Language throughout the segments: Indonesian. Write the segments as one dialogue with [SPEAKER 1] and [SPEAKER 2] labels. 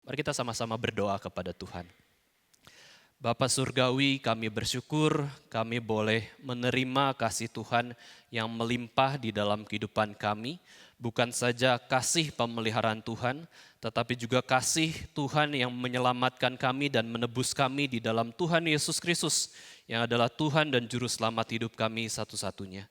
[SPEAKER 1] Mari kita sama-sama berdoa kepada Tuhan. Bapa Surgawi, kami bersyukur kami boleh menerima kasih Tuhan yang melimpah di dalam kehidupan kami. Bukan saja kasih pemeliharaan Tuhan, tetapi juga kasih Tuhan yang menyelamatkan kami dan menebus kami di dalam Tuhan Yesus Kristus, yang adalah Tuhan dan Juru Selamat hidup kami satu-satunya.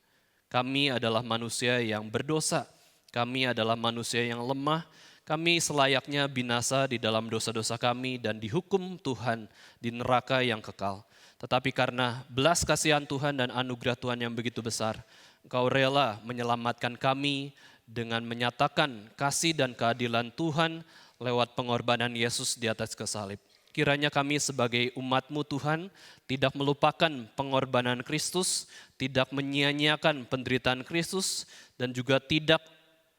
[SPEAKER 1] Kami adalah manusia yang berdosa, kami adalah manusia yang lemah, kami selayaknya binasa di dalam dosa-dosa kami dan dihukum Tuhan di neraka yang kekal. Tetapi karena belas kasihan Tuhan dan anugerah Tuhan yang begitu besar, Engkau rela menyelamatkan kami dengan menyatakan kasih dan keadilan Tuhan lewat pengorbanan Yesus di atas salib. Kiranya kami sebagai umat-Mu Tuhan tidak melupakan pengorbanan Kristus, tidak menyia-nyiakan penderitaan Kristus, dan juga tidak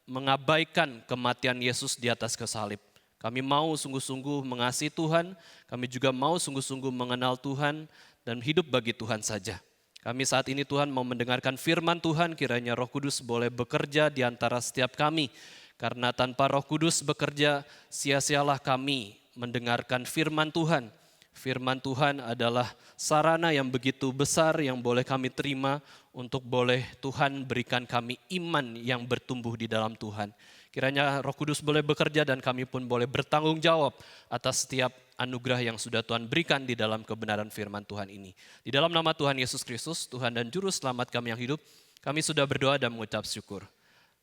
[SPEAKER 1] mengabaikan kematian Yesus di atas salib. Kami mau sungguh-sungguh mengasihi Tuhan, kami juga mau sungguh-sungguh mengenal Tuhan dan hidup bagi Tuhan saja. Kami saat ini Tuhan mau mendengarkan firman Tuhan, kiranya Roh Kudus boleh bekerja di antara setiap kami. Karena tanpa Roh Kudus bekerja, sia-sialah kami mendengarkan firman Tuhan. Firman Tuhan adalah sarana yang begitu besar yang boleh kami terima untuk boleh Tuhan berikan kami iman yang bertumbuh di dalam Tuhan. Kiranya Roh Kudus boleh bekerja dan kami pun boleh bertanggung jawab atas setiap anugerah yang sudah Tuhan berikan di dalam kebenaran firman Tuhan ini. Di dalam nama Tuhan Yesus Kristus, Tuhan dan Juru Selamat kami yang hidup, kami sudah berdoa dan mengucap syukur.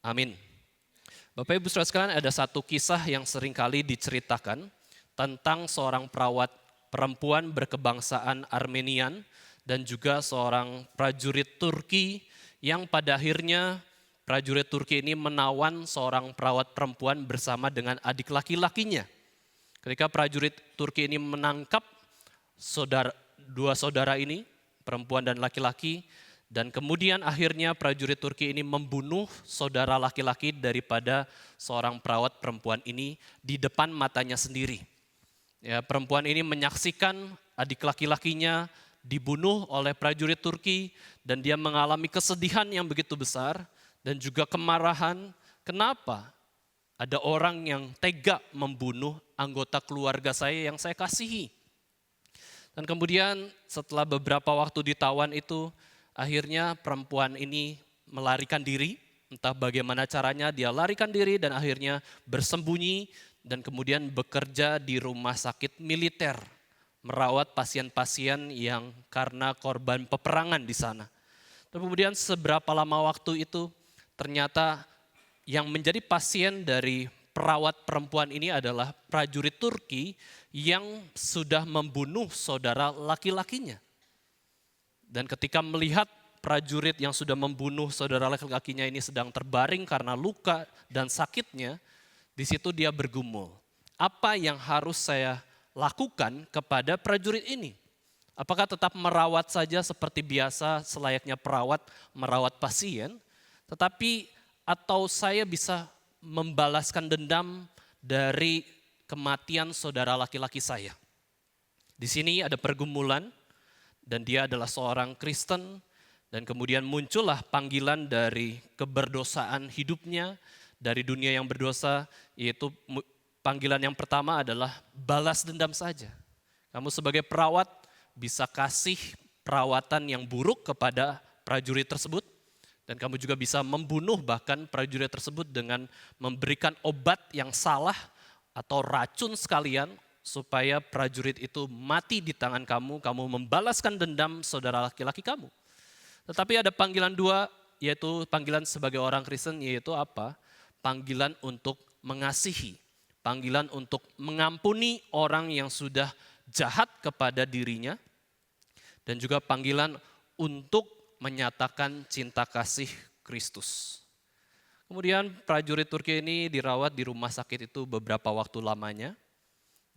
[SPEAKER 1] Amin. Bapak Ibu Saudara sekalian, ada satu kisah yang seringkali diceritakan tentang seorang perawat perempuan berkebangsaan Armenian dan juga seorang prajurit Turki yang pada akhirnya prajurit Turki ini menawan seorang perawat perempuan bersama dengan adik laki-lakinya. Ketika prajurit Turki ini menangkap dua saudara ini, perempuan dan laki-laki, dan kemudian akhirnya prajurit Turki ini membunuh saudara laki-laki daripada seorang perawat perempuan ini di depan matanya sendiri. Ya, perempuan ini menyaksikan adik laki-lakinya dibunuh oleh prajurit Turki dan dia mengalami kesedihan yang begitu besar dan juga kemarahan. Kenapa ada orang yang tega membunuh anggota keluarga saya yang saya kasihi? Dan kemudian setelah beberapa waktu ditawan itu, akhirnya perempuan ini melarikan diri. Entah bagaimana caranya dia larikan diri dan akhirnya bersembunyi dan kemudian bekerja di rumah sakit militer, merawat pasien-pasien yang karena korban peperangan di sana. Dan kemudian seberapa lama waktu itu, ternyata yang menjadi pasien dari perawat perempuan ini adalah prajurit Turki yang sudah membunuh saudara laki-lakinya. Dan ketika melihat prajurit yang sudah membunuh saudara laki-lakinya ini sedang terbaring karena luka dan sakitnya, di situ dia bergumul, apa yang harus saya lakukan kepada prajurit ini? Apakah tetap merawat saja seperti biasa selayaknya perawat merawat pasien? Tetapi atau saya bisa membalaskan dendam dari kematian saudara laki-laki saya? Di sini ada pergumulan dan dia adalah seorang Kristen dan kemudian muncullah panggilan dari keberdosaan hidupnya, dari dunia yang berdosa, yaitu panggilan yang pertama adalah balas dendam saja. Kamu sebagai perawat bisa kasih perawatan yang buruk kepada prajurit tersebut, dan kamu juga bisa membunuh bahkan prajurit tersebut dengan memberikan obat yang salah atau racun sekalian, supaya prajurit itu mati di tangan kamu membalaskan dendam saudara laki-laki kamu. Tetapi ada panggilan dua, yaitu panggilan sebagai orang Kristen, yaitu apa? Panggilan untuk mengasihi, panggilan untuk mengampuni orang yang sudah jahat kepada dirinya, dan juga panggilan untuk menyatakan cinta kasih Kristus. Kemudian prajurit Turki ini dirawat di rumah sakit itu beberapa waktu lamanya,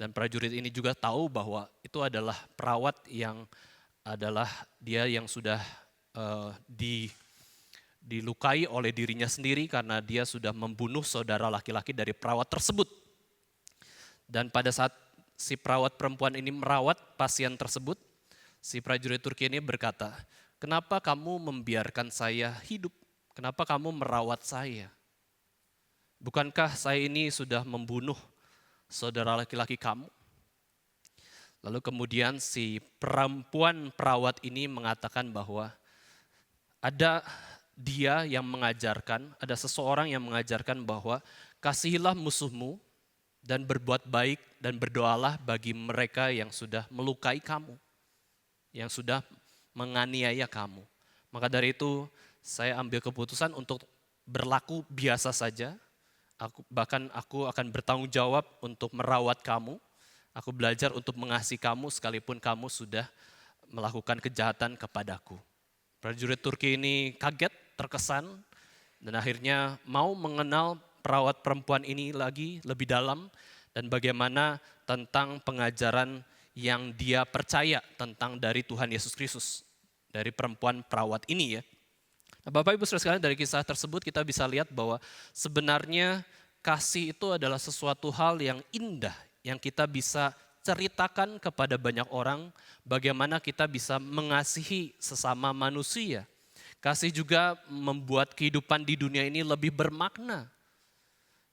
[SPEAKER 1] dan prajurit ini juga tahu bahwa itu adalah perawat yang adalah dia yang sudah dilukai oleh dirinya sendiri karena dia sudah membunuh saudara laki-laki dari perawat tersebut. Dan pada saat si perawat perempuan ini merawat pasien tersebut, si prajurit Turki ini berkata, "Kenapa kamu membiarkan saya hidup? Kenapa kamu merawat saya? Bukankah saya ini sudah membunuh saudara laki-laki kamu. Lalu kemudian si perempuan perawat ini mengatakan bahwa ada dia yang mengajarkan, ada seseorang yang mengajarkan bahwa kasihilah musuhmu dan berbuat baik dan berdoalah bagi mereka yang sudah melukai kamu, yang sudah menganiaya kamu. Maka dari itu saya ambil keputusan untuk berlaku biasa saja. Aku akan bertanggung jawab untuk merawat kamu. Aku belajar untuk mengasihi kamu sekalipun kamu sudah melakukan kejahatan kepadaku. Prajurit Turki ini kaget, terkesan, dan akhirnya mau mengenal perawat perempuan ini lagi lebih dalam dan bagaimana tentang pengajaran yang dia percaya tentang dari Tuhan Yesus Kristus, dari perempuan perawat ini ya. Nah, Bapak Ibu Saudara sekalian, dari kisah tersebut kita bisa lihat bahwa sebenarnya kasih itu adalah sesuatu hal yang indah yang kita bisa ceritakan kepada banyak orang, bagaimana kita bisa mengasihi sesama manusia. Kasih juga membuat kehidupan di dunia ini lebih bermakna.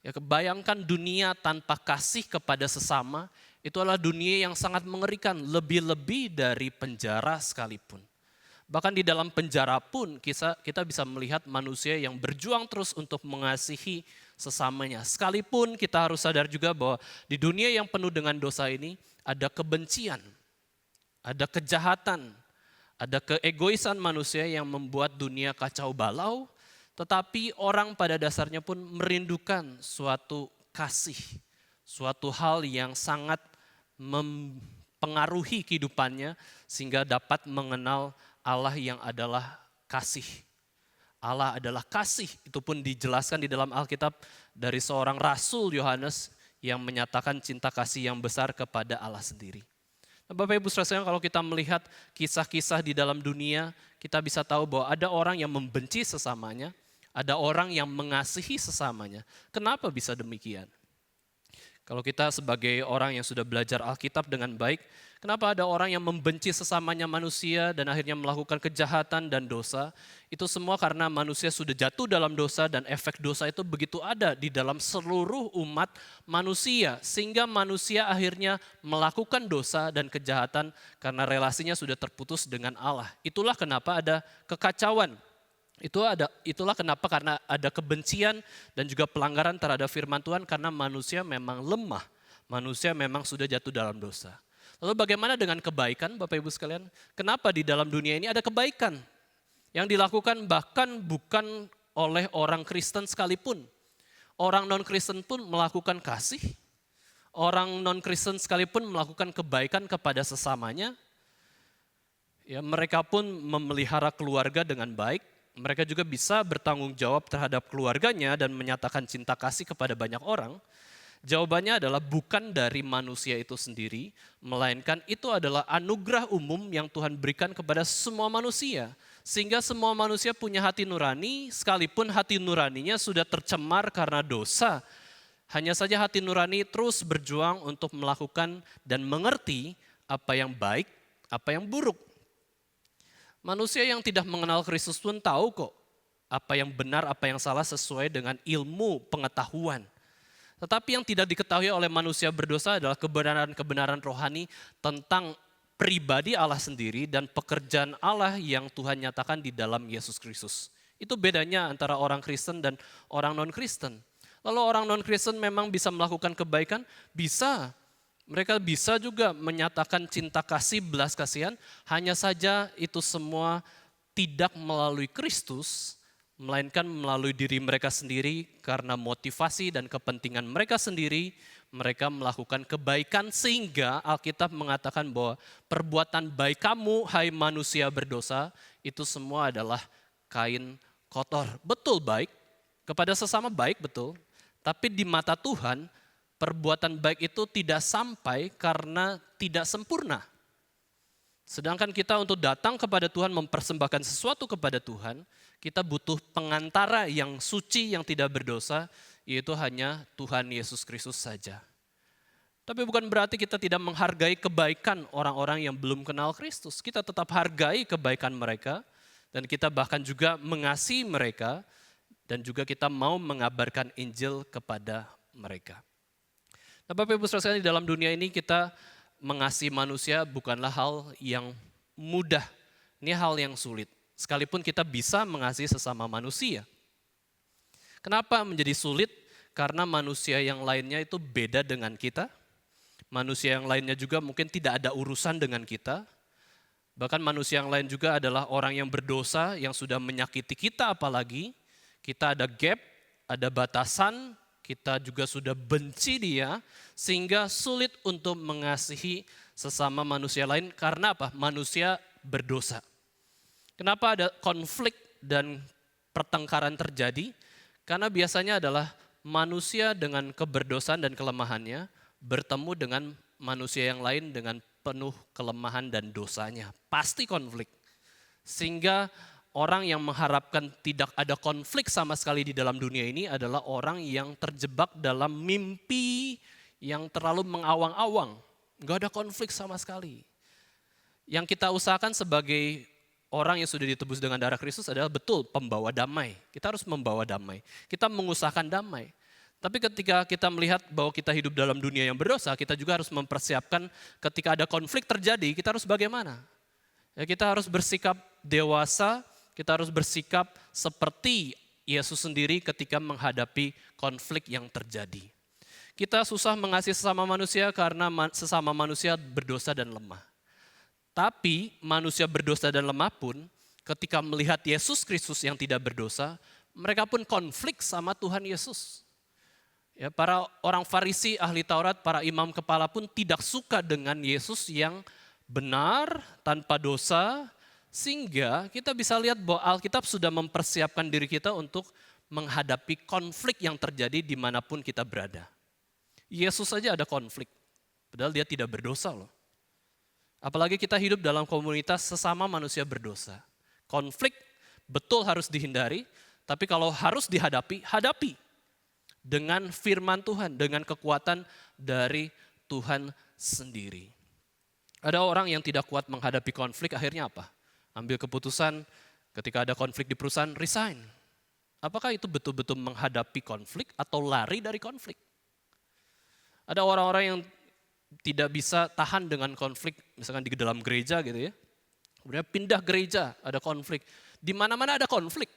[SPEAKER 1] Ya, kebayangkan dunia tanpa kasih kepada sesama, itu adalah dunia yang sangat mengerikan, lebih-lebih dari penjara sekalipun. Bahkan di dalam penjara pun kita bisa melihat manusia yang berjuang terus untuk mengasihi sesamanya. Sekalipun kita harus sadar juga bahwa di dunia yang penuh dengan dosa ini ada kebencian, ada kejahatan, ada keegoisan manusia yang membuat dunia kacau balau, tetapi orang pada dasarnya pun merindukan suatu kasih, suatu hal yang sangat mempengaruhi kehidupannya sehingga dapat mengenal Allah yang adalah kasih. Allah adalah kasih, itu pun dijelaskan di dalam Alkitab dari seorang Rasul Yohanes yang menyatakan cinta kasih yang besar kepada Allah sendiri. Nah, Bapak Ibu Saudara, kalau kita melihat kisah-kisah di dalam dunia, kita bisa tahu bahwa ada orang yang membenci sesamanya, ada orang yang mengasihi sesamanya. Kenapa bisa demikian? Kalau kita sebagai orang yang sudah belajar Alkitab dengan baik, kenapa ada orang yang membenci sesamanya manusia dan akhirnya melakukan kejahatan dan dosa? Itu semua karena manusia sudah jatuh dalam dosa dan efek dosa itu begitu ada di dalam seluruh umat manusia. Sehingga manusia akhirnya melakukan dosa dan kejahatan karena relasinya sudah terputus dengan Allah. Itulah kenapa ada kekacauan. Itulah kenapa, karena ada kebencian dan juga pelanggaran terhadap firman Tuhan karena manusia memang lemah. Manusia memang sudah jatuh dalam dosa. Lalu bagaimana dengan kebaikan Bapak Ibu sekalian? Kenapa di dalam dunia ini ada kebaikan yang dilakukan bahkan bukan oleh orang Kristen sekalipun. Orang non-Kristen pun melakukan kasih. Orang non-Kristen sekalipun melakukan kebaikan kepada sesamanya. Ya, mereka pun memelihara keluarga dengan baik. Mereka juga bisa bertanggung jawab terhadap keluarganya dan menyatakan cinta kasih kepada banyak orang. Jawabannya adalah bukan dari manusia itu sendiri, melainkan itu adalah anugerah umum yang Tuhan berikan kepada semua manusia. Sehingga semua manusia punya hati nurani, sekalipun hati nuraninya sudah tercemar karena dosa. Hanya saja hati nurani terus berjuang untuk melakukan dan mengerti apa yang baik, apa yang buruk. Manusia yang tidak mengenal Kristus pun tahu kok apa yang benar, apa yang salah sesuai dengan ilmu pengetahuan. Tetapi yang tidak diketahui oleh manusia berdosa adalah kebenaran-kebenaran rohani tentang pribadi Allah sendiri dan pekerjaan Allah yang Tuhan nyatakan di dalam Yesus Kristus. Itu bedanya antara orang Kristen dan orang non-Kristen. Lalu orang non-Kristen memang bisa melakukan kebaikan? Bisa. Mereka bisa juga menyatakan cinta kasih, belas kasihan, hanya saja itu semua tidak melalui Kristus, melainkan melalui diri mereka sendiri karena motivasi dan kepentingan mereka sendiri, mereka melakukan kebaikan sehingga Alkitab mengatakan bahwa perbuatan baik kamu, hai manusia berdosa, itu semua adalah kain kotor. Betul baik, kepada sesama baik betul, tapi di mata Tuhan, perbuatan baik itu tidak sampai karena tidak sempurna. Sedangkan kita untuk datang kepada Tuhan, mempersembahkan sesuatu kepada Tuhan, kita butuh pengantara yang suci, yang tidak berdosa, yaitu hanya Tuhan Yesus Kristus saja. Tapi bukan berarti kita tidak menghargai kebaikan orang-orang yang belum kenal Kristus. Kita tetap hargai kebaikan mereka, dan kita bahkan juga mengasihi mereka, dan juga kita mau mengabarkan Injil kepada mereka. Nah, Bapak Ibu saudara sekalian, di dalam dunia ini kita mengasihi manusia bukanlah hal yang mudah. Ini hal yang sulit. Sekalipun kita bisa mengasihi sesama manusia. Kenapa menjadi sulit? Karena manusia yang lainnya itu beda dengan kita. Manusia yang lainnya juga mungkin tidak ada urusan dengan kita. Bahkan manusia yang lain juga adalah orang yang berdosa, yang sudah menyakiti kita apalagi. Kita ada gap, ada batasan, kita juga sudah benci dia, sehingga sulit untuk mengasihi sesama manusia lain. Karena apa? Manusia berdosa. Kenapa ada konflik dan pertengkaran terjadi? Karena biasanya adalah manusia dengan keberdosaan dan kelemahannya bertemu dengan manusia yang lain dengan penuh kelemahan dan dosanya. Pasti konflik. Sehingga orang yang mengharapkan tidak ada konflik sama sekali di dalam dunia ini adalah orang yang terjebak dalam mimpi yang terlalu mengawang-awang. Gak ada konflik sama sekali. Yang kita usahakan sebagai orang yang sudah ditebus dengan darah Kristus adalah betul pembawa damai. Kita harus membawa damai. Kita mengusahakan damai. Tapi ketika kita melihat bahwa kita hidup dalam dunia yang berdosa, kita juga harus mempersiapkan ketika ada konflik terjadi, kita harus bagaimana? Ya, kita harus bersikap dewasa, kita harus bersikap seperti Yesus sendiri ketika menghadapi konflik yang terjadi. Kita susah mengasihi sesama manusia karena sesama manusia berdosa dan lemah. Tapi manusia berdosa dan lemah pun ketika melihat Yesus Kristus yang tidak berdosa, mereka pun konflik sama Tuhan Yesus. Ya, para orang Farisi, ahli Taurat, para imam kepala pun tidak suka dengan Yesus yang benar, tanpa dosa, sehingga kita bisa lihat bahwa Alkitab sudah mempersiapkan diri kita untuk menghadapi konflik yang terjadi dimanapun kita berada. Yesus saja ada konflik, padahal dia tidak berdosa loh. Apalagi kita hidup dalam komunitas sesama manusia berdosa. Konflik betul harus dihindari, tapi kalau harus dihadapi, hadapi. Dengan firman Tuhan, dengan kekuatan dari Tuhan sendiri. Ada orang yang tidak kuat menghadapi konflik, akhirnya apa? Ambil keputusan ketika ada konflik di perusahaan, resign. Apakah itu betul-betul menghadapi konflik atau lari dari konflik? Ada orang-orang yang tidak bisa tahan dengan konflik, misalkan di dalam gereja gitu ya. Kemudian pindah gereja, ada konflik. Di mana-mana ada konflik.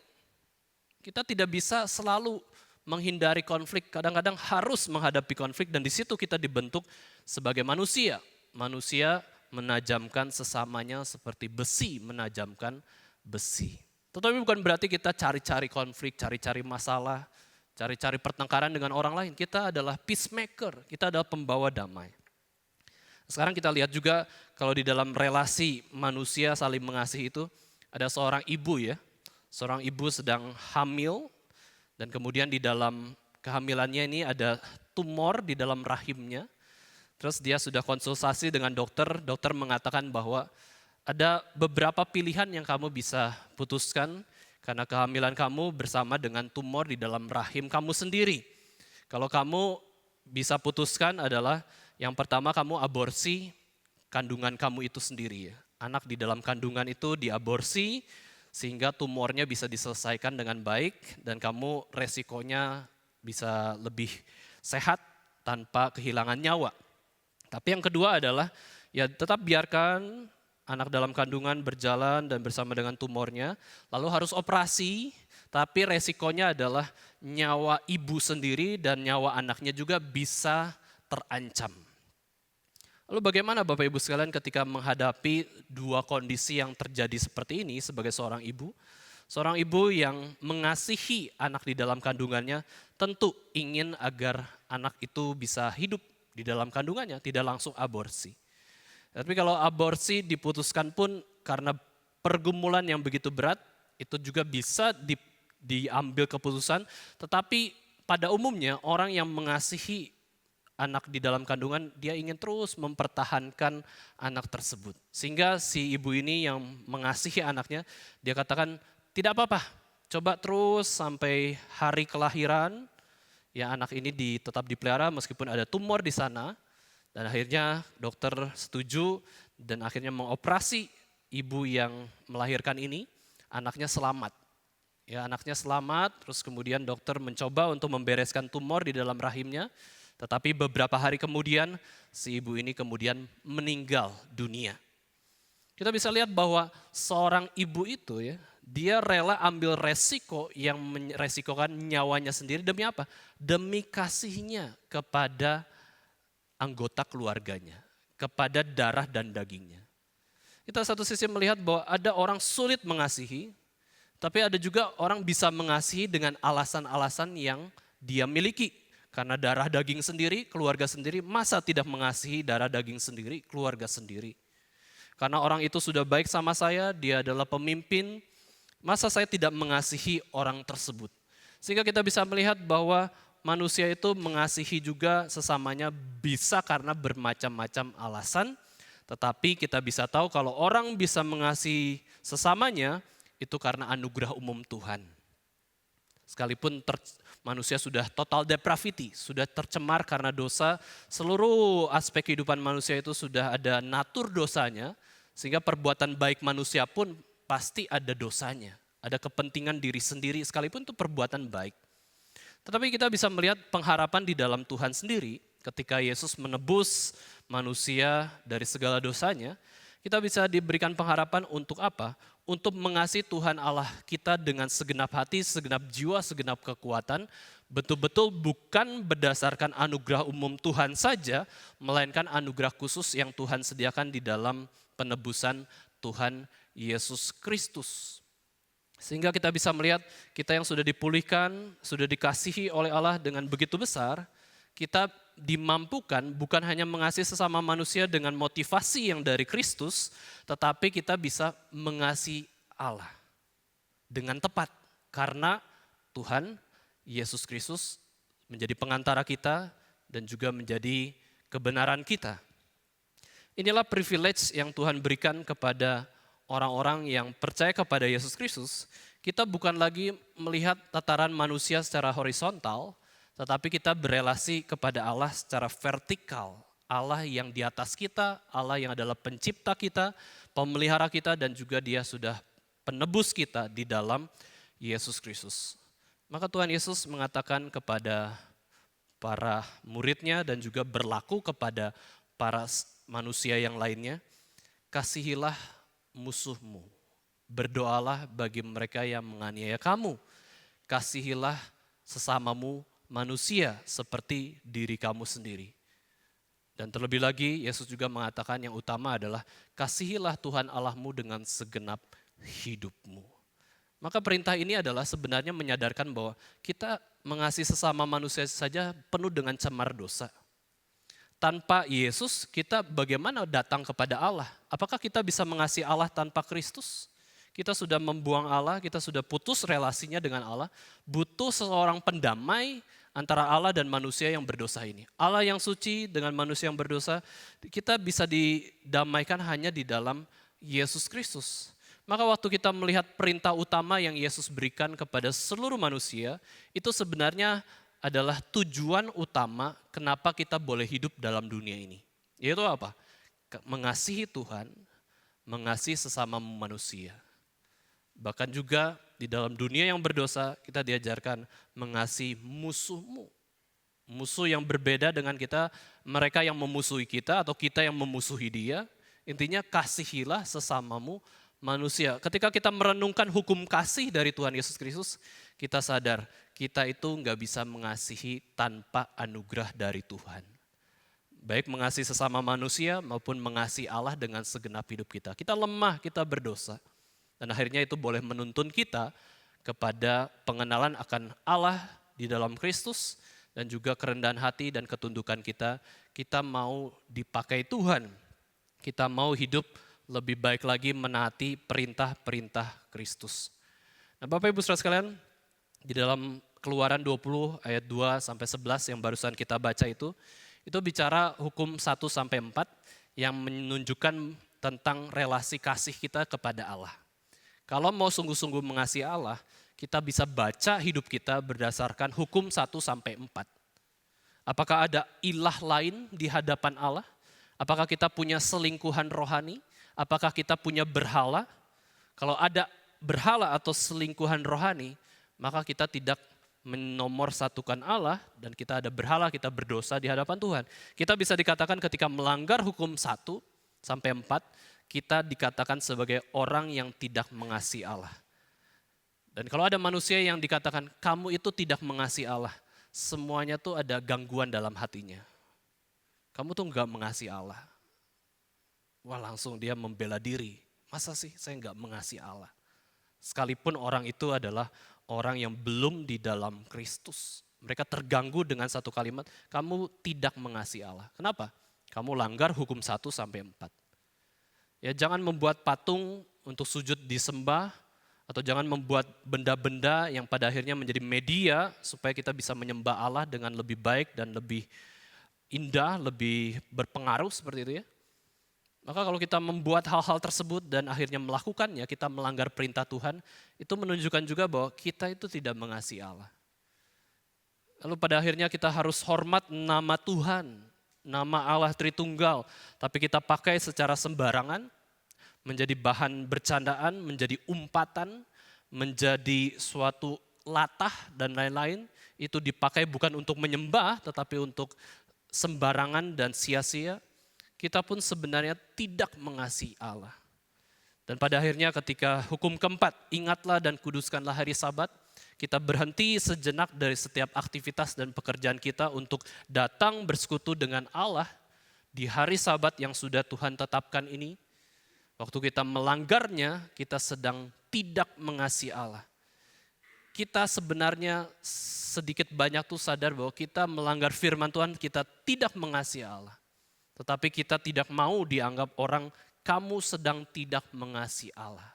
[SPEAKER 1] Kita tidak bisa selalu menghindari konflik, kadang-kadang harus menghadapi konflik dan di situ kita dibentuk sebagai manusia. Manusia menajamkan sesamanya seperti besi menajamkan besi. Tetapi bukan berarti kita cari-cari konflik, cari-cari masalah, cari-cari pertengkaran dengan orang lain. Kita adalah peacemaker, kita adalah pembawa damai. Sekarang kita lihat juga kalau di dalam relasi manusia saling mengasihi itu ada seorang ibu ya. Seorang ibu sedang hamil. Dan kemudian di dalam kehamilannya ini ada tumor di dalam rahimnya. Terus dia sudah konsultasi dengan dokter, dokter mengatakan bahwa ada beberapa pilihan yang kamu bisa putuskan karena kehamilan kamu bersama dengan tumor di dalam rahim kamu sendiri. Kalau kamu bisa putuskan adalah yang pertama kamu aborsi kandungan kamu itu sendiri. Anak di dalam kandungan itu diaborsi, sehingga tumornya bisa diselesaikan dengan baik dan kamu resikonya bisa lebih sehat tanpa kehilangan nyawa. Tapi yang kedua adalah ya tetap biarkan anak dalam kandungan berjalan dan bersama dengan tumornya, lalu harus operasi, tapi resikonya adalah nyawa ibu sendiri dan nyawa anaknya juga bisa terancam. Lalu bagaimana Bapak Ibu sekalian ketika menghadapi dua kondisi yang terjadi seperti ini sebagai seorang ibu? Seorang ibu yang mengasihi anak di dalam kandungannya tentu ingin agar anak itu bisa hidup di dalam kandungannya, tidak langsung aborsi. Tapi kalau aborsi diputuskan pun karena pergumulan yang begitu berat, itu juga bisa diambil keputusan, tetapi pada umumnya orang yang mengasihi anak di dalam kandungan, dia ingin terus mempertahankan anak tersebut. Sehingga si ibu ini yang mengasihi anaknya, dia katakan tidak apa-apa, coba terus sampai hari kelahiran, ya anak ini tetap dipelihara meskipun ada tumor di sana. Dan akhirnya dokter setuju dan akhirnya mengoperasi ibu yang melahirkan ini, anaknya selamat. Ya, anaknya selamat, terus kemudian dokter mencoba untuk membereskan tumor di dalam rahimnya. Tetapi beberapa hari kemudian, si ibu ini kemudian meninggal dunia. Kita bisa lihat bahwa seorang ibu itu ya, dia rela ambil resiko yang meresikokan nyawanya sendiri demi apa? Demi kasihnya kepada anggota keluarganya, kepada darah dan dagingnya. Kita satu sisi melihat bahwa ada orang sulit mengasihi, tapi ada juga orang bisa mengasihi dengan alasan-alasan yang dia miliki. Karena darah daging sendiri, keluarga sendiri, masa tidak mengasihi darah daging sendiri, keluarga sendiri. Karena orang itu sudah baik sama saya, dia adalah pemimpin, masa saya tidak mengasihi orang tersebut. Sehingga kita bisa melihat bahwa manusia itu mengasihi juga sesamanya bisa karena bermacam-macam alasan. Tetapi kita bisa tahu kalau orang bisa mengasihi sesamanya, itu karena anugerah umum Tuhan. Sekalipun manusia sudah total depravity, sudah tercemar karena dosa, seluruh aspek kehidupan manusia itu sudah ada natur dosanya, sehingga perbuatan baik manusia pun pasti ada dosanya. Ada kepentingan diri sendiri, sekalipun itu perbuatan baik. Tetapi kita bisa melihat pengharapan di dalam Tuhan sendiri, ketika Yesus menebus manusia dari segala dosanya, kita bisa diberikan pengharapan untuk apa? Untuk mengasihi Tuhan Allah kita dengan segenap hati, segenap jiwa, segenap kekuatan, betul-betul bukan berdasarkan anugerah umum Tuhan saja, melainkan anugerah khusus yang Tuhan sediakan di dalam penebusan Tuhan Yesus Kristus. Sehingga kita bisa melihat kita yang sudah dipulihkan, sudah dikasihi oleh Allah dengan begitu besar, kita dimampukan bukan hanya mengasihi sesama manusia dengan motivasi yang dari Kristus, tetapi kita bisa mengasihi Allah dengan tepat. Karena Tuhan Yesus Kristus menjadi pengantara kita dan juga menjadi kebenaran kita. Inilah privilege yang Tuhan berikan kepada orang-orang yang percaya kepada Yesus Kristus. Kita bukan lagi melihat tataran manusia secara horizontal, tetapi kita berelasi kepada Allah secara vertikal. Allah yang di atas kita, Allah yang adalah pencipta kita, pemelihara kita, dan juga Dia sudah penebus kita di dalam Yesus Kristus. Maka Tuhan Yesus mengatakan kepada para muridnya dan juga berlaku kepada para manusia yang lainnya, kasihilah musuhmu, berdoalah bagi mereka yang menganiaya kamu, kasihilah sesamamu manusia seperti diri kamu sendiri. Dan terlebih lagi Yesus juga mengatakan yang utama adalah kasihilah Tuhan Allahmu dengan segenap hidupmu. Maka perintah ini adalah sebenarnya menyadarkan bahwa kita mengasihi sesama manusia saja penuh dengan cemar dosa. Tanpa Yesus kita bagaimana datang kepada Allah? Apakah kita bisa mengasihi Allah tanpa Kristus? Kita sudah membuang Allah, kita sudah putus relasinya dengan Allah, butuh seorang pendamai antara Allah dan manusia yang berdosa ini. Allah yang suci dengan manusia yang berdosa, kita bisa didamaikan hanya di dalam Yesus Kristus. Maka waktu kita melihat perintah utama yang Yesus berikan kepada seluruh manusia, itu sebenarnya adalah tujuan utama kenapa kita boleh hidup dalam dunia ini. Yaitu apa? Mengasihi Tuhan, mengasihi sesama manusia. Bahkan juga di dalam dunia yang berdosa kita diajarkan mengasihi musuhmu. Musuh yang berbeda dengan kita, mereka yang memusuhi kita atau kita yang memusuhi dia. Intinya kasihilah sesamamu manusia. Ketika kita merenungkan hukum kasih dari Tuhan Yesus Kristus, kita sadar kita itu nggak bisa mengasihi tanpa anugerah dari Tuhan. Baik mengasihi sesama manusia maupun mengasihi Allah dengan segenap hidup kita. Kita lemah, kita berdosa. Dan akhirnya itu boleh menuntun kita kepada pengenalan akan Allah di dalam Kristus dan juga kerendahan hati dan ketundukan kita. Kita mau dipakai Tuhan, kita mau hidup lebih baik lagi menaati perintah-perintah Kristus. Nah Bapak Ibu Saudara sekalian, di dalam Keluaran 20 ayat 2 sampai 11 yang barusan kita baca itu bicara hukum 1 sampai 4 yang menunjukkan tentang relasi kasih kita kepada Allah. Kalau mau sungguh-sungguh mengasihi Allah, kita bisa baca hidup kita berdasarkan hukum 1 sampai 4. Apakah ada ilah lain di hadapan Allah? Apakah kita punya selingkuhan rohani? Apakah kita punya berhala? Kalau ada berhala atau selingkuhan rohani, maka kita tidak menomorsatukan Allah dan kita ada berhala, kita berdosa di hadapan Tuhan. Kita bisa dikatakan ketika melanggar hukum 1-4, kita dikatakan sebagai orang yang tidak mengasihi Allah. Dan kalau ada manusia yang dikatakan kamu itu tidak mengasihi Allah, semuanya tuh ada gangguan dalam hatinya. Kamu tuh enggak mengasihi Allah. Wah, langsung dia membela diri. Masa sih saya enggak mengasihi Allah? Sekalipun orang itu adalah orang yang belum di dalam Kristus. Mereka terganggu dengan satu kalimat, kamu tidak mengasihi Allah. Kenapa? Kamu langgar hukum 1-4. Ya, jangan membuat patung untuk sujud disembah, atau jangan membuat benda-benda yang pada akhirnya menjadi media supaya kita bisa menyembah Allah dengan lebih baik dan lebih indah, lebih berpengaruh seperti itu ya. Maka kalau kita membuat hal-hal tersebut dan akhirnya melakukannya, kita melanggar perintah Tuhan, itu menunjukkan juga bahwa kita itu tidak mengasihi Allah. Lalu pada akhirnya kita harus hormat nama Tuhan, nama Allah Tritunggal, tapi kita pakai secara sembarangan, menjadi bahan bercandaan, menjadi umpatan, menjadi suatu latah dan lain-lain, itu dipakai bukan untuk menyembah, tetapi untuk sembarangan dan sia-sia. Kita pun sebenarnya tidak mengasihi Allah. Dan pada akhirnya ketika hukum keempat, ingatlah dan kuduskanlah hari Sabat, kita berhenti sejenak dari setiap aktivitas dan pekerjaan kita untuk datang bersekutu dengan Allah di hari Sabat yang sudah Tuhan tetapkan ini. Waktu kita melanggarnya, kita sedang tidak mengasihi Allah. Kita sebenarnya sedikit banyak tuh sadar bahwa kita melanggar firman Tuhan, kita tidak mengasihi Allah. Tetapi kita tidak mau dianggap orang, kamu sedang tidak mengasihi Allah.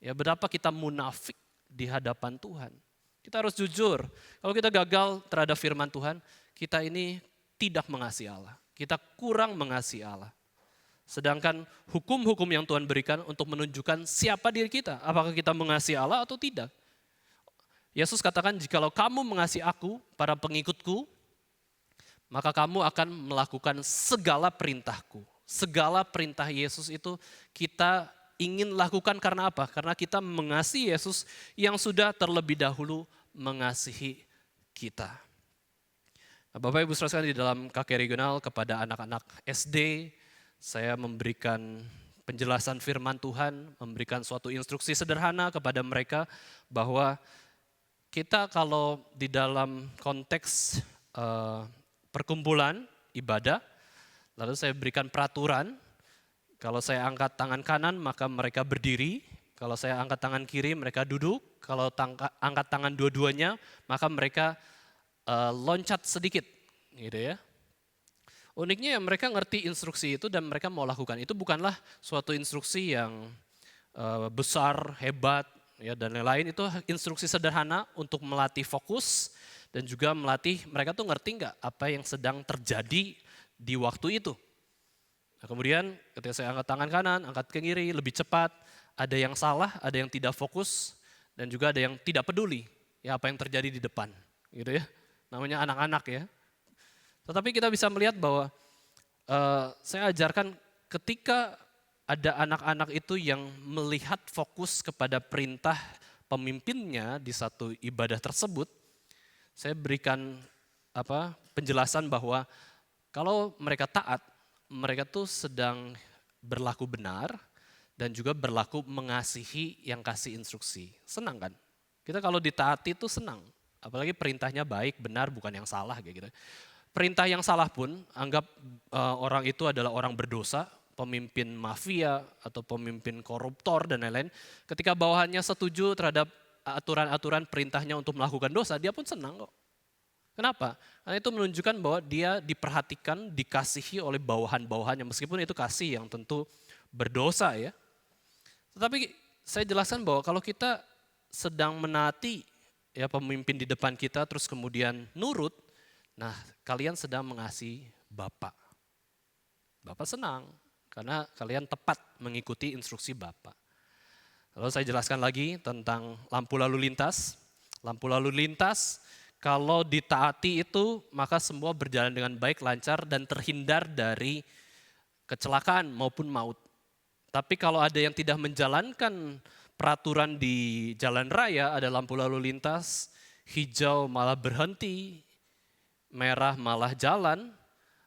[SPEAKER 1] Ya, berapa kita munafik di hadapan Tuhan. Kita harus jujur, kalau kita gagal terhadap firman Tuhan, kita ini tidak mengasihi Allah. Kita kurang mengasihi Allah. Sedangkan hukum-hukum yang Tuhan berikan untuk menunjukkan siapa diri kita. Apakah kita mengasihi Allah atau tidak. Yesus katakan, jikalau kamu mengasihi aku, para pengikutku, maka kamu akan melakukan segala perintahku. Segala perintah Yesus itu kita ingin lakukan karena apa? Karena kita mengasihi Yesus yang sudah terlebih dahulu mengasihi kita. Nah, Bapak Ibu saudara sekalian, di dalam KK Regional kepada anak-anak SD, saya memberikan penjelasan firman Tuhan, memberikan suatu instruksi sederhana kepada mereka bahwa kita kalau di dalam konteks perkumpulan ibadah, lalu saya berikan peraturan, kalau saya angkat tangan kanan maka mereka berdiri, kalau saya angkat tangan kiri mereka duduk, kalau angkat tangan dua-duanya maka mereka loncat sedikit, gitu ya. Uniknya mereka ngerti instruksi itu dan mereka mau lakukan. Itu bukanlah suatu instruksi yang besar, hebat, ya dan lain-lain. Itu instruksi sederhana untuk melatih fokus dan juga melatih mereka tuh ngerti nggak apa yang sedang terjadi di waktu itu. Nah, kemudian ketika saya angkat tangan kanan, angkat ke kiri, lebih cepat. Ada yang salah, ada yang tidak fokus, dan juga ada yang tidak peduli ya apa yang terjadi di depan, gitu ya. Namanya anak-anak ya. Tetapi kita bisa melihat bahwa saya ajarkan ketika ada anak-anak itu yang melihat fokus kepada perintah pemimpinnya di satu ibadah tersebut, saya berikan penjelasan bahwa kalau mereka taat, mereka tuh sedang berlaku benar dan juga berlaku mengasihi yang kasih instruksi. Senang kan? Kita kalau ditaati tuh senang, apalagi perintahnya baik, benar, bukan yang salah kayak gitu. Perintah yang salah pun, anggap orang itu adalah orang berdosa, pemimpin mafia atau pemimpin koruptor dan lain-lain. Ketika bawahannya setuju terhadap aturan-aturan perintahnya untuk melakukan dosa, dia pun senang kok. Kenapa? Karena itu menunjukkan bahwa dia diperhatikan, dikasihi oleh bawahan-bawahannya, meskipun itu kasih yang tentu berdosa ya. Tetapi saya jelaskan bahwa kalau kita sedang menaati ya pemimpin di depan kita terus kemudian nurut, nah kalian sedang mengasihi Bapak. Bapak senang karena kalian tepat mengikuti instruksi Bapak. Lalu saya jelaskan lagi tentang lampu lalu lintas. Lampu lalu lintas kalau ditaati itu maka semua berjalan dengan baik, lancar dan terhindar dari kecelakaan maupun maut. Tapi kalau ada yang tidak menjalankan peraturan di jalan raya, ada lampu lalu lintas, hijau malah berhenti, merah malah jalan.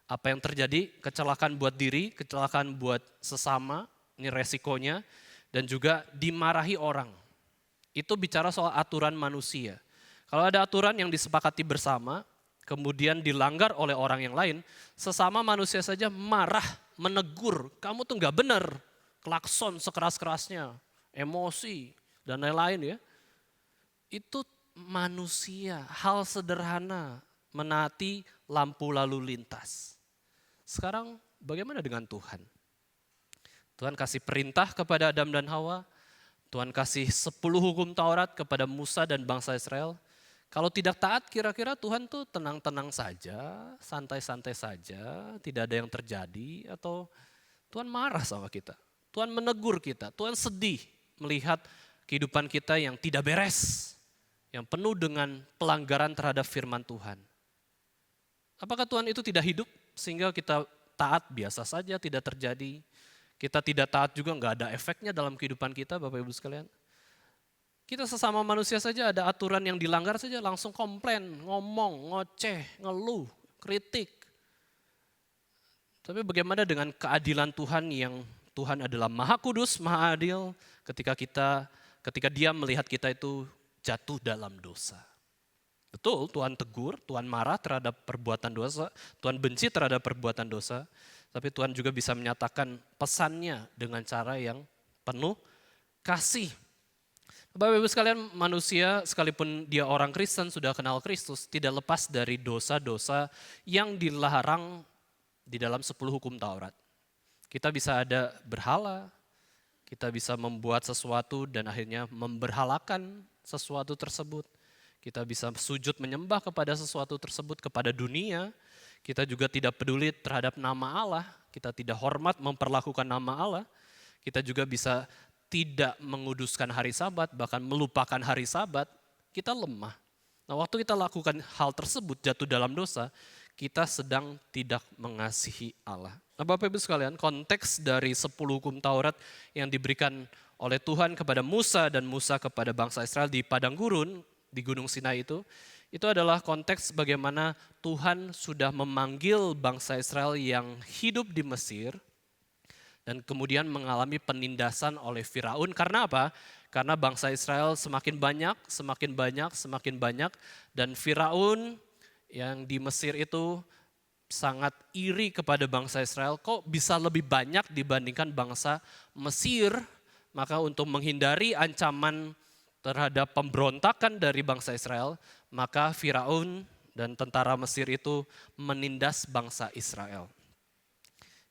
[SPEAKER 1] Apa yang terjadi? Kecelakaan buat diri, kecelakaan buat sesama, ini resikonya, dan juga dimarahi orang. Itu bicara soal aturan manusia. Kalau ada aturan yang disepakati bersama, kemudian dilanggar oleh orang yang lain, sesama manusia saja marah, menegur, kamu tuh nggak benar, klakson sekeras-kerasnya, emosi, dan lain-lain ya. Itu manusia, hal sederhana, menaati lampu lalu lintas. Sekarang bagaimana dengan Tuhan? Tuhan kasih perintah kepada Adam dan Hawa, Tuhan kasih 10 hukum Taurat kepada Musa dan bangsa Israel. Kalau tidak taat kira-kira Tuhan tuh tenang-tenang saja, santai-santai saja, tidak ada yang terjadi, atau Tuhan marah sama kita. Tuhan menegur kita, Tuhan sedih melihat kehidupan kita yang tidak beres, yang penuh dengan pelanggaran terhadap firman Tuhan. Apakah Tuhan itu tidak hidup sehingga kita taat biasa saja, tidak terjadi? Kita tidak taat juga nggak ada efeknya dalam kehidupan kita, Bapak Ibu sekalian. Kita sesama manusia saja ada aturan yang dilanggar saja langsung komplain, ngomong, ngoceh, ngeluh, kritik. Tapi bagaimana dengan keadilan Tuhan yang Tuhan adalah Maha Kudus, Maha Adil ketika Dia melihat kita itu jatuh dalam dosa. Betul, Tuhan tegur, Tuhan marah terhadap perbuatan dosa, Tuhan benci terhadap perbuatan dosa, tapi Tuhan juga bisa menyatakan pesannya dengan cara yang penuh kasih. Bapak Ibu sekalian, manusia sekalipun dia orang Kristen sudah kenal Kristus, tidak lepas dari dosa-dosa yang dilarang di dalam 10 hukum Taurat. Kita bisa ada berhala, kita bisa membuat sesuatu dan akhirnya memberhalakan sesuatu tersebut. Kita bisa sujud menyembah kepada sesuatu tersebut, kepada dunia. Kita juga tidak peduli terhadap nama Allah, kita tidak hormat memperlakukan nama Allah. Kita juga bisa tidak menguduskan hari Sabat, bahkan melupakan hari Sabat. Kita lemah. Nah, waktu kita lakukan hal tersebut, jatuh dalam dosa, kita sedang tidak mengasihi Allah. Nah, Bapak Ibu sekalian, konteks dari 10 hukum Taurat yang diberikan oleh Tuhan kepada Musa dan Musa kepada bangsa Israel di padang gurun, di Gunung Sinai itu adalah konteks bagaimana Tuhan sudah memanggil bangsa Israel yang hidup di Mesir dan kemudian mengalami penindasan oleh Firaun. Karena apa? Karena bangsa Israel semakin banyak dan Firaun yang di Mesir itu sangat iri kepada bangsa Israel. Kok bisa lebih banyak dibandingkan bangsa Mesir? Maka untuk menghindari ancaman terhadap pemberontakan dari bangsa Israel, maka Firaun dan tentara Mesir itu menindas bangsa Israel.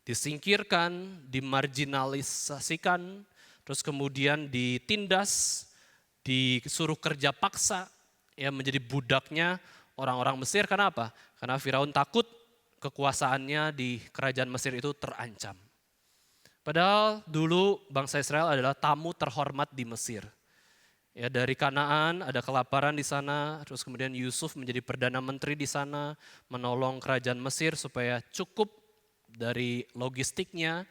[SPEAKER 1] Disingkirkan, dimarginalisasikan, terus kemudian ditindas, disuruh kerja paksa, ya menjadi budaknya orang-orang Mesir. Karena apa? Karena Firaun takut kekuasaannya di kerajaan Mesir itu terancam. Padahal dulu bangsa Israel adalah tamu terhormat di Mesir. Ya, dari Kanaan ada kelaparan di sana, terus kemudian Yusuf menjadi perdana menteri di sana, menolong kerajaan Mesir supaya cukup dari logistiknya.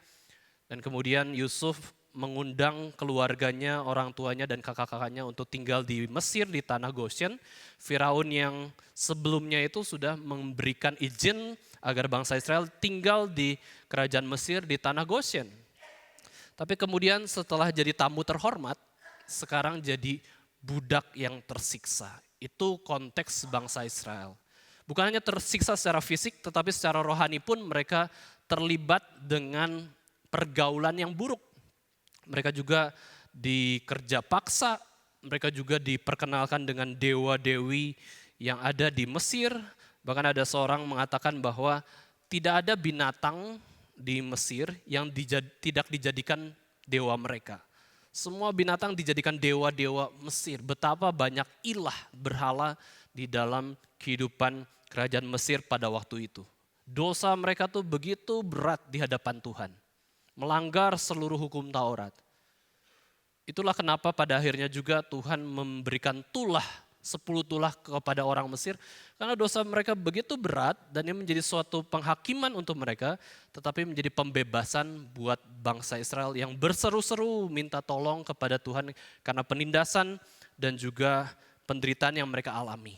[SPEAKER 1] Dan kemudian Yusuf mengundang keluarganya, orang tuanya dan kakak-kakaknya untuk tinggal di Mesir di tanah Goshen. Firaun yang sebelumnya itu sudah memberikan izin agar bangsa Israel tinggal di kerajaan Mesir di tanah Goshen. Tapi kemudian setelah jadi tamu terhormat, sekarang jadi budak yang tersiksa. Itu konteks bangsa Israel. Bukan hanya tersiksa secara fisik, tetapi secara rohani pun mereka terlibat dengan pergaulan yang buruk. Mereka juga dikerja paksa, mereka juga diperkenalkan dengan dewa-dewi yang ada di Mesir. Bahkan ada seorang mengatakan bahwa tidak ada binatang di Mesir yang tidak dijadikan dewa mereka. Semua binatang dijadikan dewa-dewa Mesir. Betapa banyak ilah berhala di dalam kehidupan kerajaan Mesir pada waktu itu. Dosa mereka tuh begitu berat di hadapan Tuhan. Melanggar seluruh hukum Taurat. Itulah kenapa pada akhirnya juga Tuhan memberikan 10 tulah kepada orang Mesir. Karena dosa mereka begitu berat dan ini menjadi suatu penghakiman untuk mereka. Tetapi menjadi pembebasan buat bangsa Israel yang berseru-seru minta tolong kepada Tuhan. Karena penindasan dan juga penderitaan yang mereka alami.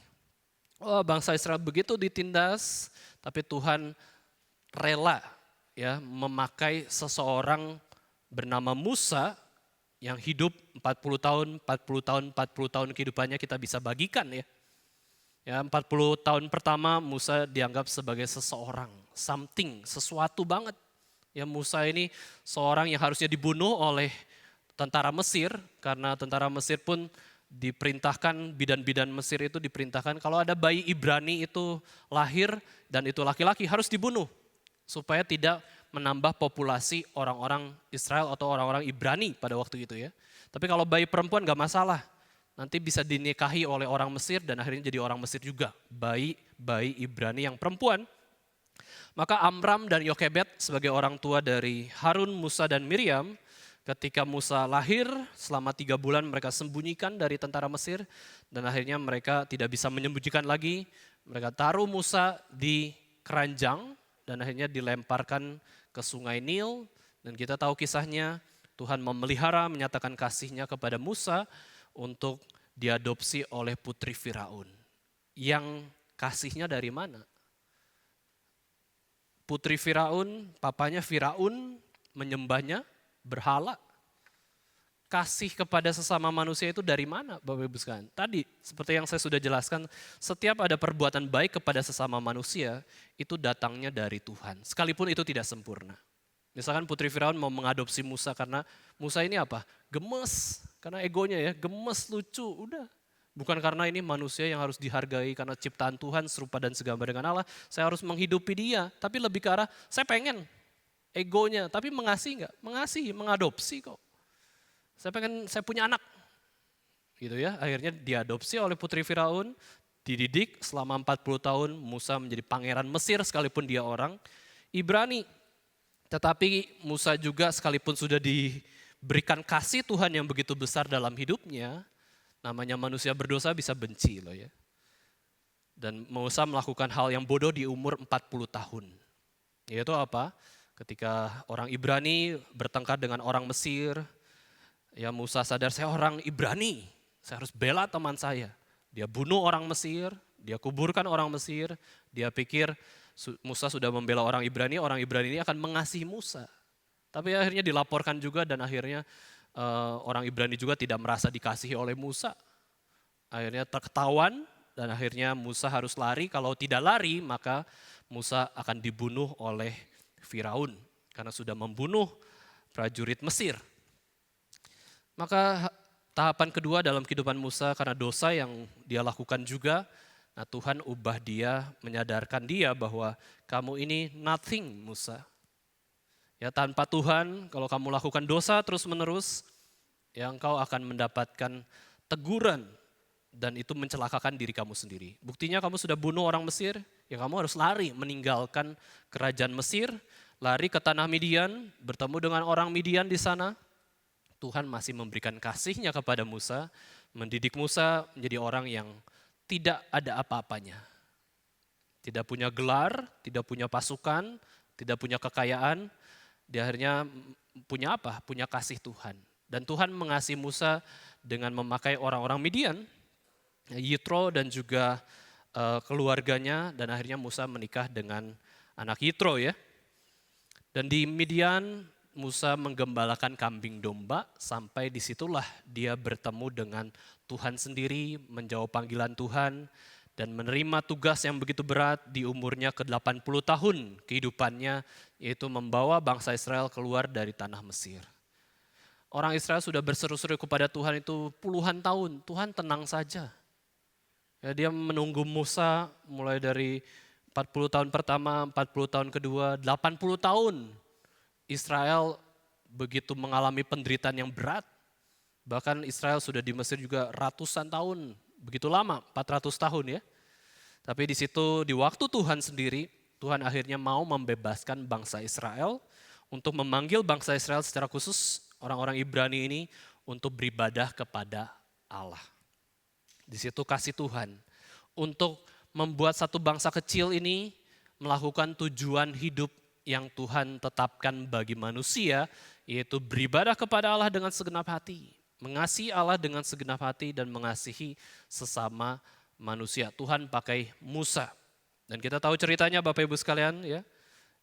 [SPEAKER 1] Oh, bangsa Israel begitu ditindas, tapi Tuhan rela ya memakai seseorang bernama Musa yang hidup 40 tahun, 40 tahun, 40 tahun kehidupannya kita bisa bagikan ya. Ya, 40 tahun pertama Musa dianggap sebagai seseorang, something, sesuatu banget. Ya, Musa ini seorang yang harusnya dibunuh oleh tentara Mesir, karena tentara Mesir pun diperintahkan, bidan-bidan Mesir itu diperintahkan kalau ada bayi Ibrani itu lahir dan itu laki-laki harus dibunuh supaya tidak menambah populasi orang-orang Israel atau orang-orang Ibrani pada waktu itu ya. Tapi kalau bayi perempuan gak masalah, nanti bisa dinikahi oleh orang Mesir dan akhirnya jadi orang Mesir juga, bayi Ibrani yang perempuan. Maka Amram dan Yokebed sebagai orang tua dari Harun, Musa dan Miriam, ketika Musa lahir, selama 3 bulan mereka sembunyikan dari tentara Mesir dan akhirnya mereka tidak bisa menyembunyikan lagi. Mereka taruh Musa di keranjang dan akhirnya dilemparkan ke sungai Nil. Dan kita tahu kisahnya, Tuhan memelihara, menyatakan kasihnya kepada Musa untuk diadopsi oleh putri Firaun. Yang kasihnya dari mana? Putri Firaun, papanya Firaun menyembahnya berhala. Kasih kepada sesama manusia itu dari mana Bapak Ibu sekalian? Tadi seperti yang saya sudah jelaskan, setiap ada perbuatan baik kepada sesama manusia itu datangnya dari Tuhan. Sekalipun itu tidak sempurna. Misalkan Putri Firaun mau mengadopsi Musa karena Musa ini apa? Gemes, karena egonya ya, gemes, lucu, udah. Bukan karena ini manusia yang harus dihargai karena ciptaan Tuhan serupa dan segambar dengan Allah, saya harus menghidupi dia. Tapi lebih ke arah, saya pengen egonya, tapi mengasihi enggak? Mengasihi, mengadopsi kok. Saya punya anak. Gitu ya, akhirnya diadopsi oleh Putri Firaun, dididik selama 40 tahun, Musa menjadi pangeran Mesir sekalipun dia orang Ibrani. Tetapi Musa juga sekalipun sudah diberikan kasih Tuhan yang begitu besar dalam hidupnya, namanya manusia berdosa bisa benci loh ya. Dan Musa melakukan hal yang bodoh di umur 40 tahun. Yaitu apa? Ketika orang Ibrani bertengkar dengan orang Mesir, ya Musa sadar saya orang Ibrani, saya harus bela teman saya. Dia bunuh orang Mesir, dia kuburkan orang Mesir, dia pikir Musa sudah membela orang Ibrani ini akan mengasihi Musa. Tapi akhirnya dilaporkan juga dan akhirnya orang Ibrani juga tidak merasa dikasihi oleh Musa. Akhirnya terketahuan dan akhirnya Musa harus lari, kalau tidak lari maka Musa akan dibunuh oleh Firaun karena sudah membunuh prajurit Mesir. Maka tahapan kedua dalam kehidupan Musa karena dosa yang dia lakukan juga, nah Tuhan ubah dia, menyadarkan dia bahwa kamu ini nothing Musa. Ya tanpa Tuhan kalau kamu lakukan dosa terus menerus, ya engkau akan mendapatkan teguran dan itu mencelakakan diri kamu sendiri. Buktinya kamu sudah bunuh orang Mesir, ya kamu harus lari meninggalkan kerajaan Mesir, lari ke tanah Midian, bertemu dengan orang Midian di sana. Tuhan masih memberikan kasihnya kepada Musa, mendidik Musa menjadi orang yang tidak ada apa-apanya. Tidak punya gelar, tidak punya pasukan, tidak punya kekayaan, dia akhirnya punya apa? Punya kasih Tuhan. Dan Tuhan mengasihi Musa dengan memakai orang-orang Midian, Yitro dan juga keluarganya, dan akhirnya Musa menikah dengan anak Yitro ya. Dan di Midian Musa menggembalakan kambing domba sampai disitulah dia bertemu dengan Tuhan sendiri, menjawab panggilan Tuhan dan menerima tugas yang begitu berat di umurnya ke-80 tahun kehidupannya, yaitu membawa bangsa Israel keluar dari tanah Mesir. Orang Israel sudah berseru-seru kepada Tuhan itu puluhan tahun, Tuhan tenang saja. Ya, dia menunggu Musa mulai dari 40 tahun pertama, 40 tahun kedua, 80 tahun. Israel begitu mengalami penderitaan yang berat. Bahkan Israel sudah di Mesir juga ratusan tahun, begitu lama, 400 tahun ya. Tapi di situ di waktu Tuhan sendiri, Tuhan akhirnya mau membebaskan bangsa Israel untuk memanggil bangsa Israel secara khusus orang-orang Ibrani ini untuk beribadah kepada Allah. Di situ kasih Tuhan untuk membuat satu bangsa kecil ini melakukan tujuan hidup yang Tuhan tetapkan bagi manusia, yaitu beribadah kepada Allah dengan segenap hati. Mengasihi Allah dengan segenap hati dan mengasihi sesama manusia. Tuhan pakai Musa. Dan kita tahu ceritanya Bapak Ibu sekalian ya.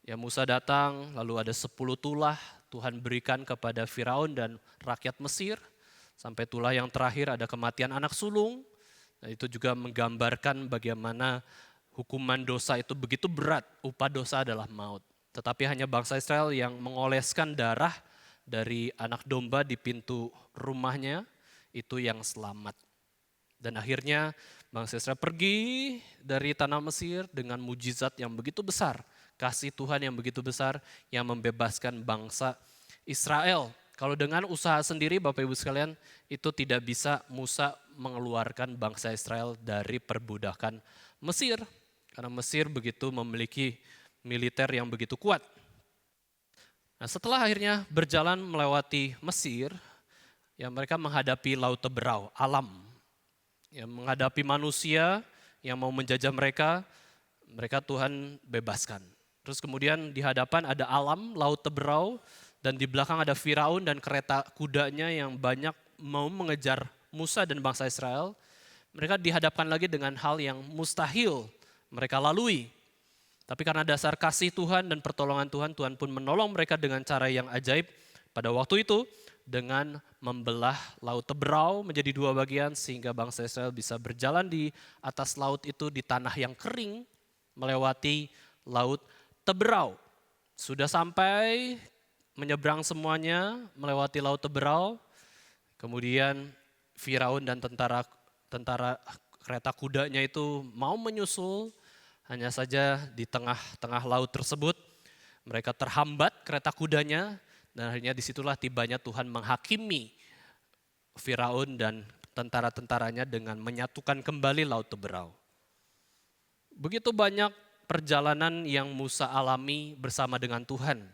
[SPEAKER 1] Ya Musa datang lalu ada 10 tulah Tuhan berikan kepada Firaun dan rakyat Mesir. Sampai tulah yang terakhir ada kematian anak sulung. Nah, itu juga menggambarkan bagaimana hukuman dosa itu begitu berat. Upah dosa adalah maut. Tetapi hanya bangsa Israel yang mengoleskan darah dari anak domba di pintu rumahnya, itu yang selamat. Dan akhirnya bangsa Israel pergi dari tanah Mesir dengan mujizat yang begitu besar. Kasih Tuhan yang begitu besar yang membebaskan bangsa Israel. Kalau dengan usaha sendiri Bapak Ibu sekalian, itu tidak bisa Musa mengeluarkan bangsa Israel dari perbudakan Mesir. Karena Mesir begitu memiliki militer yang begitu kuat. Nah, setelah akhirnya berjalan melewati Mesir, ya mereka menghadapi Laut Teberau, alam. Ya, menghadapi manusia yang mau menjajah mereka, mereka Tuhan bebaskan. Terus kemudian di hadapan ada alam, Laut Teberau, dan di belakang ada Firaun dan kereta kudanya yang banyak mau mengejar Musa dan bangsa Israel. Mereka dihadapkan lagi dengan hal yang mustahil mereka lalui. Tapi karena dasar kasih Tuhan dan pertolongan Tuhan, Tuhan pun menolong mereka dengan cara yang ajaib pada waktu itu dengan membelah Laut Teberau menjadi 2 bagian sehingga bangsa Israel bisa berjalan di atas laut itu di tanah yang kering melewati Laut Teberau. Sudah sampai menyeberang semuanya melewati Laut Teberau, kemudian Firaun dan tentara kereta kudanya itu mau menyusul. Hanya saja di tengah-tengah laut tersebut mereka terhambat kereta kudanya dan akhirnya disitulah tibanya Tuhan menghakimi Firaun dan tentara-tentaranya dengan menyatukan kembali Laut Teberau. Begitu banyak perjalanan yang Musa alami bersama dengan Tuhan.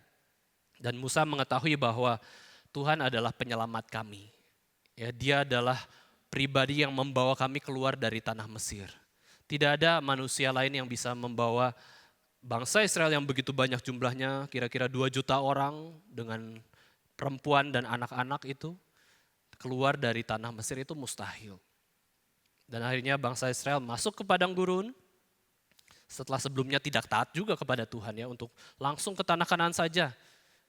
[SPEAKER 1] Dan Musa mengetahui bahwa Tuhan adalah penyelamat kami. Ya, Dia adalah pribadi yang membawa kami keluar dari tanah Mesir. Tidak ada manusia lain yang bisa membawa bangsa Israel yang begitu banyak jumlahnya, kira-kira 2 juta orang dengan perempuan dan anak-anak itu keluar dari tanah Mesir itu mustahil. Dan akhirnya bangsa Israel masuk ke padang gurun setelah sebelumnya tidak taat juga kepada Tuhan ya untuk langsung ke tanah Kanaan saja.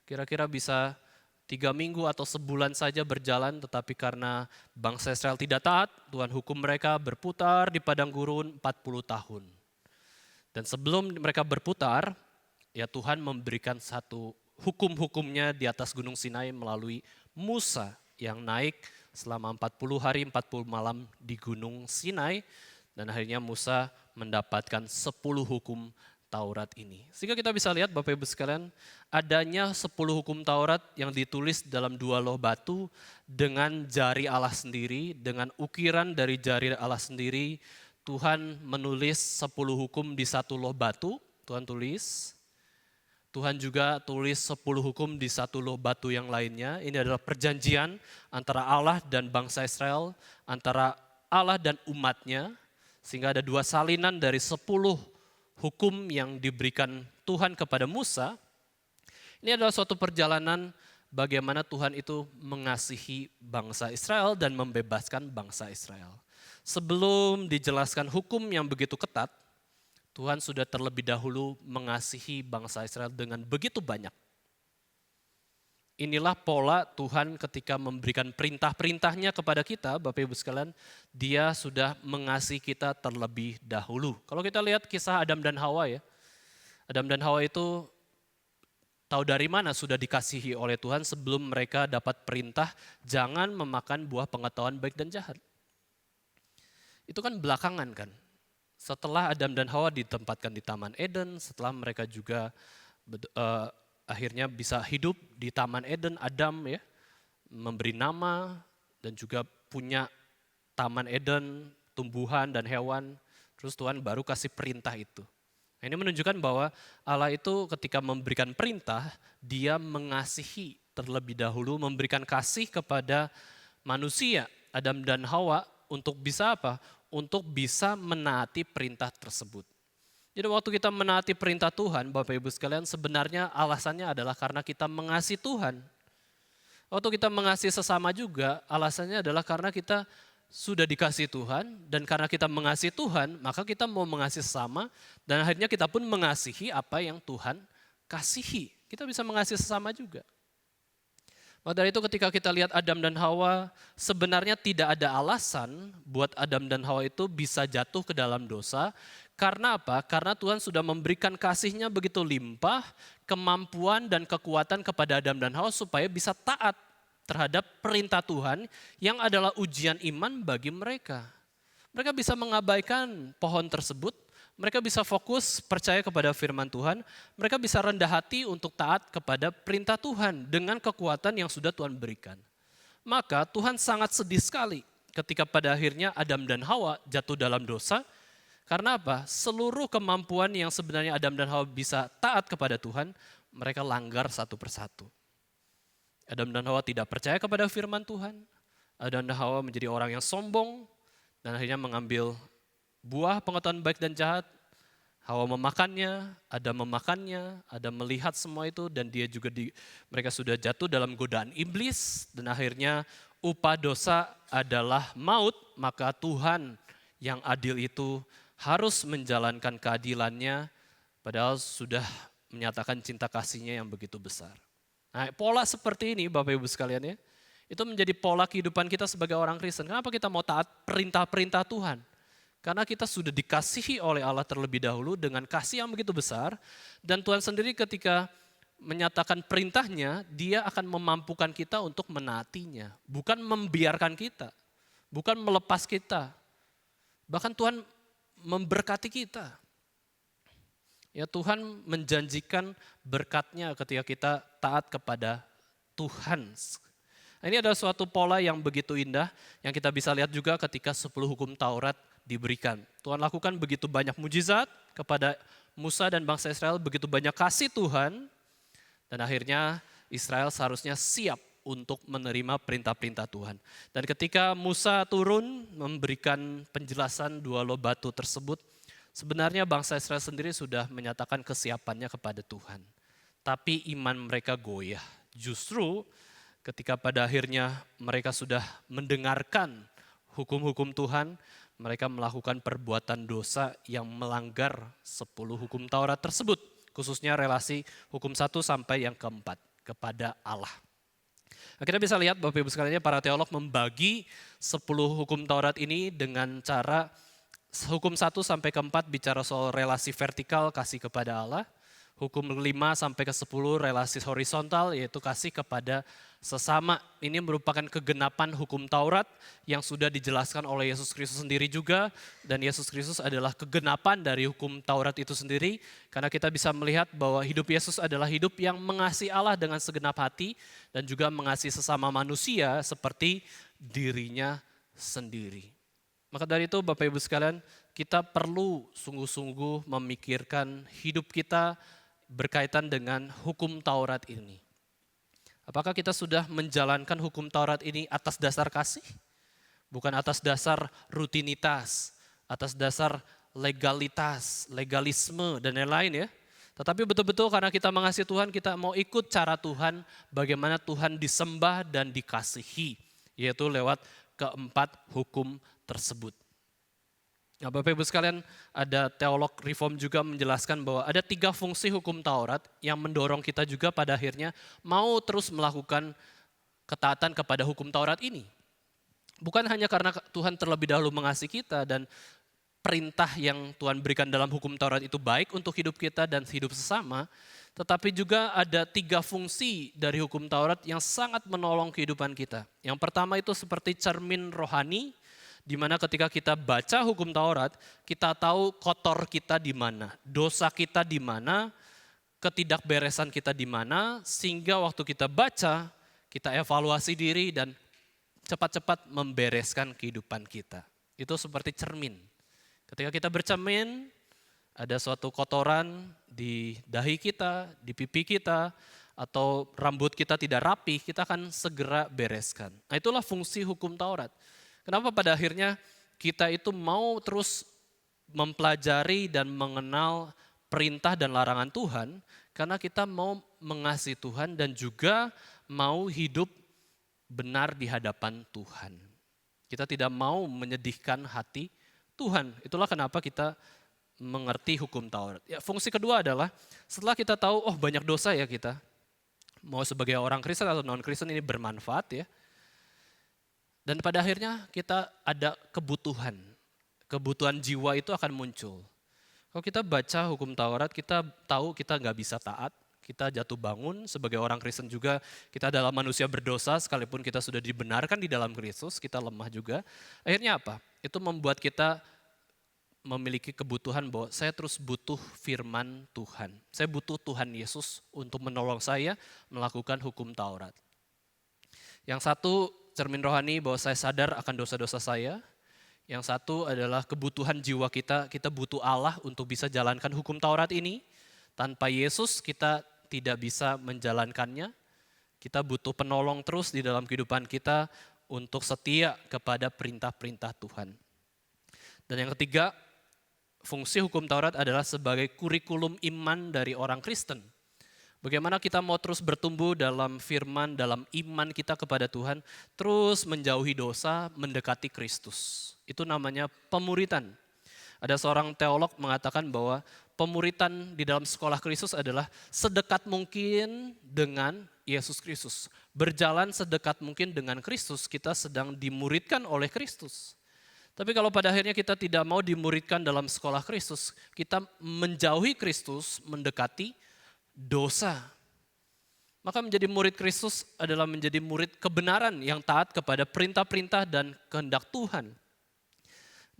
[SPEAKER 1] Kira-kira bisa 3 minggu atau sebulan saja berjalan, tetapi karena bangsa Israel tidak taat, Tuhan hukum mereka berputar di padang gurun 40 tahun. Dan sebelum mereka berputar, ya Tuhan memberikan satu hukum-hukumnya di atas Gunung Sinai melalui Musa yang naik selama 40 hari 40 malam di Gunung Sinai. Dan akhirnya Musa mendapatkan 10 hukum Taurat ini. Sehingga kita bisa lihat Bapak Ibu sekalian, adanya 10 hukum Taurat yang ditulis dalam 2 loh batu dengan jari Allah sendiri, dengan ukiran dari jari Allah sendiri. Tuhan menulis 10 hukum di 1 loh batu, Tuhan tulis. Tuhan juga tulis 10 hukum di 1 loh batu yang lainnya. Ini adalah perjanjian antara Allah dan bangsa Israel, antara Allah dan umatnya. Sehingga ada 2 salinan dari 10 hukum yang diberikan Tuhan kepada Musa. Ini adalah suatu perjalanan bagaimana Tuhan itu mengasihi bangsa Israel dan membebaskan bangsa Israel. Sebelum dijelaskan hukum yang begitu ketat, Tuhan sudah terlebih dahulu mengasihi bangsa Israel dengan begitu banyak. Inilah pola Tuhan ketika memberikan perintah-perintahnya kepada kita, Bapak Ibu sekalian, Dia sudah mengasihi kita terlebih dahulu. Kalau kita lihat kisah Adam dan Hawa ya, Adam dan Hawa itu tahu dari mana sudah dikasihi oleh Tuhan sebelum mereka dapat perintah jangan memakan buah pengetahuan baik dan jahat. Itu kan belakangan kan, setelah Adam dan Hawa ditempatkan di Taman Eden, setelah mereka juga akhirnya bisa hidup di Taman Eden, Adam ya, memberi nama dan juga punya Taman Eden, tumbuhan dan hewan, terus Tuhan baru kasih perintah itu. Nah, ini menunjukkan bahwa Allah itu ketika memberikan perintah, Dia mengasihi terlebih dahulu, memberikan kasih kepada manusia, Adam dan Hawa, untuk bisa apa? Untuk bisa menaati perintah tersebut. Jadi waktu kita menaati perintah Tuhan, Bapak Ibu sekalian, sebenarnya alasannya adalah karena kita mengasihi Tuhan. Waktu kita mengasihi sesama juga, alasannya adalah karena kita sudah dikasih Tuhan, dan karena kita mengasihi Tuhan, maka kita mau mengasihi sesama, dan akhirnya kita pun mengasihi apa yang Tuhan kasihi. Kita bisa mengasihi sesama juga. Maka dari itu ketika kita lihat Adam dan Hawa, sebenarnya tidak ada alasan buat Adam dan Hawa itu bisa jatuh ke dalam dosa. Karena apa? Karena Tuhan sudah memberikan kasih-Nya begitu limpah, kemampuan dan kekuatan kepada Adam dan Hawa supaya bisa taat terhadap perintah Tuhan yang adalah ujian iman bagi mereka. Mereka bisa mengabaikan pohon tersebut, mereka bisa fokus percaya kepada firman Tuhan, mereka bisa rendah hati untuk taat kepada perintah Tuhan dengan kekuatan yang sudah Tuhan berikan. Maka Tuhan sangat sedih sekali ketika pada akhirnya Adam dan Hawa jatuh dalam dosa. Karena apa? Seluruh kemampuan yang sebenarnya Adam dan Hawa bisa taat kepada Tuhan, mereka langgar satu persatu. Adam dan Hawa tidak percaya kepada firman Tuhan. Adam dan Hawa menjadi orang yang sombong dan akhirnya mengambil buah pengetahuan baik dan jahat. Hawa memakannya, Adam memakannya, Adam melihat semua itu dan dia juga mereka sudah jatuh dalam godaan iblis dan akhirnya upah dosa adalah maut, maka Tuhan yang adil itu harus menjalankan keadilannya padahal sudah menyatakan cinta kasih-Nya yang begitu besar. Nah, pola seperti ini Bapak Ibu sekalian ya, itu menjadi pola kehidupan kita sebagai orang Kristen. Kenapa kita mau taat perintah-perintah Tuhan? Karena kita sudah dikasihi oleh Allah terlebih dahulu dengan kasih yang begitu besar. Dan Tuhan sendiri ketika menyatakan perintahnya, Dia akan memampukan kita untuk menaatinya. Bukan membiarkan kita, bukan melepas kita. Bahkan Tuhan memberkati kita. Ya, Tuhan menjanjikan berkat-Nya ketika kita taat kepada Tuhan. Nah, ini adalah suatu pola yang begitu indah yang kita bisa lihat juga ketika 10 hukum Taurat diberikan. Tuhan lakukan begitu banyak mujizat kepada Musa dan bangsa Israel, begitu banyak kasih Tuhan, dan akhirnya Israel seharusnya siap untuk menerima perintah-perintah Tuhan. Dan ketika Musa turun memberikan penjelasan 2 loh batu tersebut, sebenarnya bangsa Israel sendiri sudah menyatakan kesiapannya kepada Tuhan. Tapi iman mereka goyah. Justru ketika pada akhirnya mereka sudah mendengarkan hukum-hukum Tuhan, mereka melakukan perbuatan dosa yang melanggar 10 hukum Taurat tersebut. Khususnya relasi hukum 1 sampai yang keempat, kepada Allah. Nah, kita bisa lihat Bapak Ibu sekalian, para teolog membagi 10 hukum Taurat ini dengan cara hukum 1 sampai keempat bicara soal relasi vertikal, kasih kepada Allah. Hukum 5 sampai ke 10 relasi horizontal, yaitu kasih kepada sesama. Ini merupakan kegenapan hukum Taurat yang sudah dijelaskan oleh Yesus Kristus sendiri juga. Dan Yesus Kristus adalah kegenapan dari hukum Taurat itu sendiri. Karena kita bisa melihat bahwa hidup Yesus adalah hidup yang mengasihi Allah dengan segenap hati. Dan juga mengasihi sesama manusia seperti dirinya sendiri. Maka dari itu Bapak Ibu sekalian, kita perlu sungguh-sungguh memikirkan hidup kita berkaitan dengan hukum Taurat ini. Apakah kita sudah menjalankan hukum Taurat ini atas dasar kasih? Bukan atas dasar rutinitas, atas dasar legalitas, legalisme dan lain-lain ya. Tetapi betul-betul karena kita mengasihi Tuhan, kita mau ikut cara Tuhan, bagaimana Tuhan disembah dan dikasihi. Yaitu lewat keempat hukum tersebut. Nah, Bapak Ibu sekalian, ada teolog Reform juga menjelaskan bahwa ada 3 fungsi hukum Taurat yang mendorong kita juga pada akhirnya mau terus melakukan ketaatan kepada hukum Taurat ini. Bukan hanya karena Tuhan terlebih dahulu mengasihi kita dan perintah yang Tuhan berikan dalam hukum Taurat itu baik untuk hidup kita dan hidup sesama, tetapi juga ada 3 fungsi dari hukum Taurat yang sangat menolong kehidupan kita. Yang pertama itu seperti cermin rohani, di mana ketika kita baca hukum Taurat, kita tahu kotor kita di mana, dosa kita di mana, ketidakberesan kita di mana, sehingga waktu kita baca, kita evaluasi diri dan cepat-cepat membereskan kehidupan kita. Itu seperti cermin. Ketika kita bercermin, ada suatu kotoran di dahi kita, di pipi kita, atau rambut kita tidak rapi, kita akan segera bereskan. Nah, itulah fungsi hukum Taurat. Kenapa pada akhirnya kita itu mau terus mempelajari dan mengenal perintah dan larangan Tuhan, karena kita mau mengasihi Tuhan dan juga mau hidup benar di hadapan Tuhan. Kita tidak mau menyedihkan hati Tuhan. Itulah kenapa kita mengerti hukum Taurat. Ya, fungsi kedua adalah setelah kita tahu, oh banyak dosa ya kita, mau sebagai orang Kristen atau non-Kristen ini bermanfaat ya. Dan pada akhirnya kita ada kebutuhan. Kebutuhan jiwa itu akan muncul. Kalau kita baca hukum Taurat, kita tahu kita nggak bisa taat, kita jatuh bangun sebagai orang Kristen juga, kita adalah manusia berdosa sekalipun kita sudah dibenarkan di dalam Kristus, kita lemah juga. Akhirnya apa? Itu membuat kita memiliki kebutuhan bahwa saya terus butuh firman Tuhan. Saya butuh Tuhan Yesus untuk menolong saya melakukan hukum Taurat. Yang satu cermin rohani bahwa saya sadar akan dosa-dosa saya. Yang satu adalah kebutuhan jiwa kita, kita butuh Allah untuk bisa jalankan hukum Taurat ini. Tanpa Yesus kita tidak bisa menjalankannya. Kita butuh penolong terus di dalam kehidupan kita untuk setia kepada perintah-perintah Tuhan. Dan yang ketiga, fungsi hukum Taurat adalah sebagai kurikulum iman dari orang Kristen. Bagaimana kita mau terus bertumbuh dalam firman, dalam iman kita kepada Tuhan, terus menjauhi dosa, mendekati Kristus. Itu namanya pemuritan. Ada seorang teolog mengatakan bahwa pemuritan di dalam sekolah Kristus adalah sedekat mungkin dengan Yesus Kristus. Berjalan sedekat mungkin dengan Kristus, kita sedang dimuridkan oleh Kristus. Tapi kalau pada akhirnya kita tidak mau dimuridkan dalam sekolah Kristus, kita menjauhi Kristus, mendekati dosa. Maka menjadi murid Kristus adalah menjadi murid kebenaran yang taat kepada perintah-perintah dan kehendak Tuhan.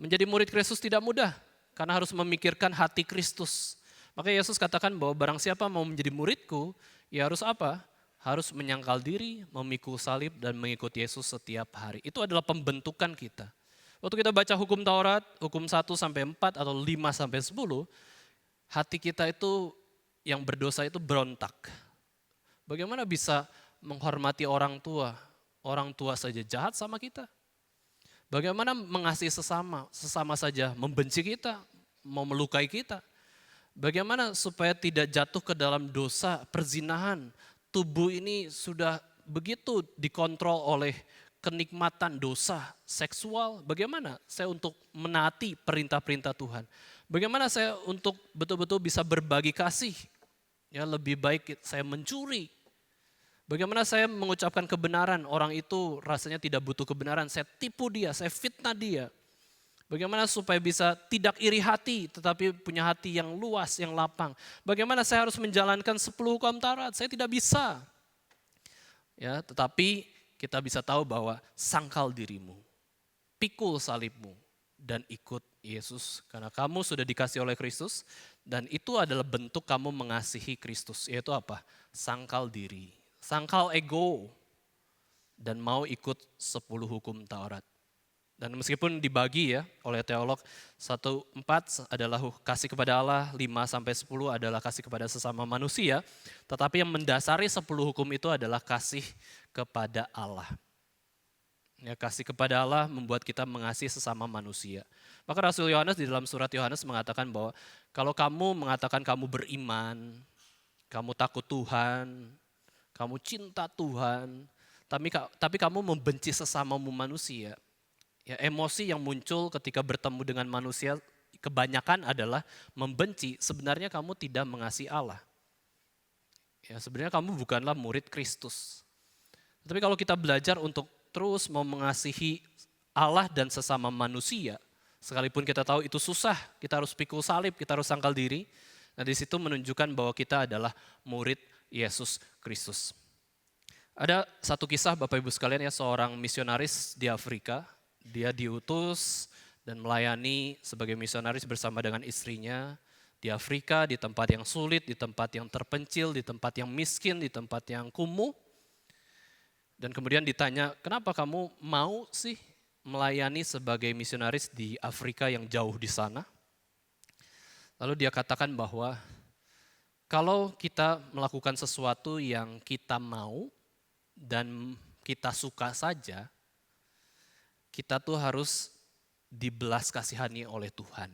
[SPEAKER 1] Menjadi murid Kristus tidak mudah, karena harus memikirkan hati Kristus. Maka Yesus katakan bahwa barang siapa mau menjadi muridku, ya harus apa? Harus menyangkal diri, memikul salib, dan mengikuti Yesus setiap hari. Itu adalah pembentukan kita. Waktu kita baca hukum Taurat, hukum 1-4 atau 5-10, hati kita itu yang berdosa itu berontak. Bagaimana bisa menghormati orang tua? Orang tua saja jahat sama kita. Bagaimana mengasihi sesama saja membenci kita, mau melukai kita. Bagaimana supaya tidak jatuh ke dalam dosa, perzinahan. Tubuh ini sudah begitu dikontrol oleh kenikmatan dosa seksual. Bagaimana saya untuk menaati perintah-perintah Tuhan? Bagaimana saya untuk betul-betul bisa berbagi kasih? Ya, lebih baik saya mencuri. Bagaimana saya mengucapkan kebenaran, orang itu rasanya tidak butuh kebenaran, saya tipu dia, saya fitnah dia. Bagaimana supaya bisa tidak iri hati, tetapi punya hati yang luas, yang lapang. Bagaimana saya harus menjalankan 10 hukum Taurat, saya tidak bisa. Ya, tetapi kita bisa tahu bahwa sangkal dirimu, pikul salibmu, dan ikut Yesus. Karena kamu sudah dikasih oleh Kristus, dan itu adalah bentuk kamu mengasihi Kristus. Yaitu apa? Sangkal diri. Sangkal ego, dan mau ikut 10 hukum Taurat. Dan meskipun dibagi ya oleh teolog, 1-4 adalah kasih kepada Allah, 5-10 adalah kasih kepada sesama manusia, tetapi yang mendasari 10 hukum itu adalah kasih kepada Allah. Ya, kasih kepada Allah membuat kita mengasihi sesama manusia. Maka Rasul Yohanes di dalam surat Yohanes mengatakan bahwa kalau kamu mengatakan kamu beriman, kamu takut Tuhan, kamu cinta Tuhan, tapi kamu membenci sesamamu manusia. Ya, emosi yang muncul ketika bertemu dengan manusia kebanyakan adalah membenci. Sebenarnya kamu tidak mengasihi Allah. Ya, sebenarnya kamu bukanlah murid Kristus. Tapi kalau kita belajar untuk terus mau mengasihi Allah dan sesama manusia, sekalipun kita tahu itu susah, kita harus pikul salib, kita harus sangkal diri. Nah, di situ menunjukkan bahwa kita adalah murid Yesus Kristus. Ada satu kisah Bapak Ibu sekalian ya, seorang misionaris di Afrika, dia diutus dan melayani sebagai misionaris bersama dengan istrinya di Afrika, di tempat yang sulit, di tempat yang terpencil, di tempat yang miskin, di tempat yang kumuh. Dan kemudian ditanya, kenapa kamu mau sih melayani sebagai misionaris di Afrika yang jauh di sana? Lalu dia katakan bahwa kalau kita melakukan sesuatu yang kita mau dan kita suka saja, kita tuh harus dibelas kasihani oleh Tuhan.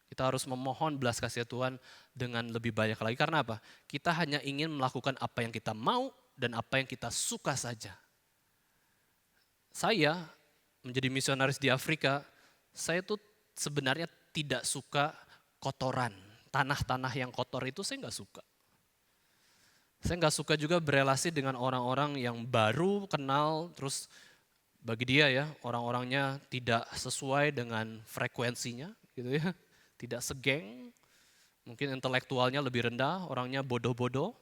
[SPEAKER 1] Kita harus memohon belas kasihan Tuhan dengan lebih banyak lagi. Karena apa? Kita hanya ingin melakukan apa yang kita mau dan apa yang kita suka saja. Saya menjadi misionaris di Afrika, saya tuh sebenarnya tidak suka kotoran. Tanah-tanah yang kotor itu saya nggak suka. Saya nggak suka juga berelasi dengan orang-orang yang baru kenal, terus bagi dia ya orang-orangnya tidak sesuai dengan frekuensinya gitu ya. Tidak segeng, mungkin intelektualnya lebih rendah, orangnya bodoh-bodoh.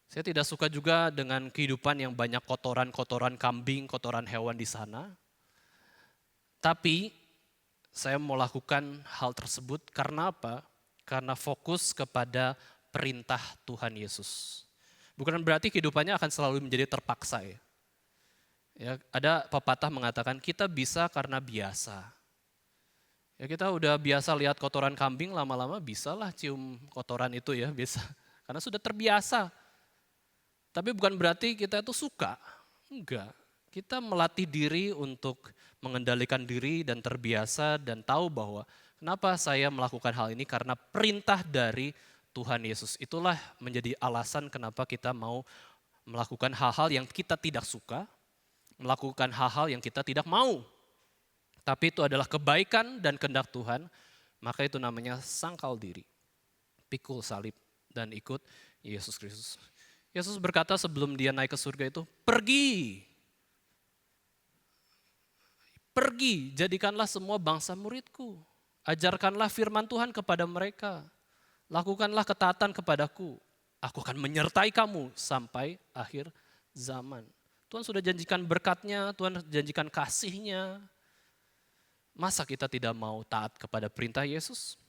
[SPEAKER 1] Saya tidak suka juga dengan kehidupan yang banyak kotoran-kotoran kambing, kotoran hewan di sana. Tapi saya mau lakukan hal tersebut karena apa? Karena fokus kepada perintah Tuhan Yesus. Bukan berarti kehidupannya akan selalu menjadi terpaksa ya. Ya, ada pepatah mengatakan kita bisa karena biasa. Ya kita udah biasa lihat kotoran kambing, lama-lama bisalah cium kotoran itu ya, biasa. Karena sudah terbiasa. Tapi bukan berarti kita itu suka. Enggak. Kita melatih diri untuk mengendalikan diri dan terbiasa dan tahu bahwa kenapa saya melakukan hal ini karena perintah dari Tuhan Yesus. Itulah menjadi alasan kenapa kita mau melakukan hal-hal yang kita tidak suka, melakukan hal-hal yang kita tidak mau. Tapi itu adalah kebaikan dan kehendak Tuhan, maka itu namanya sangkal diri. Pikul salib dan ikut Yesus Kristus. Yesus berkata sebelum dia naik ke surga itu, pergi. Pergi, jadikanlah semua bangsa muridku. Ajarkanlah firman Tuhan kepada mereka. Lakukanlah ketaatan kepadaku. Aku akan menyertai kamu sampai akhir zaman. Tuhan sudah janjikan berkatnya, Tuhan janjikan kasihnya. Masa kita tidak mau taat kepada perintah Yesus?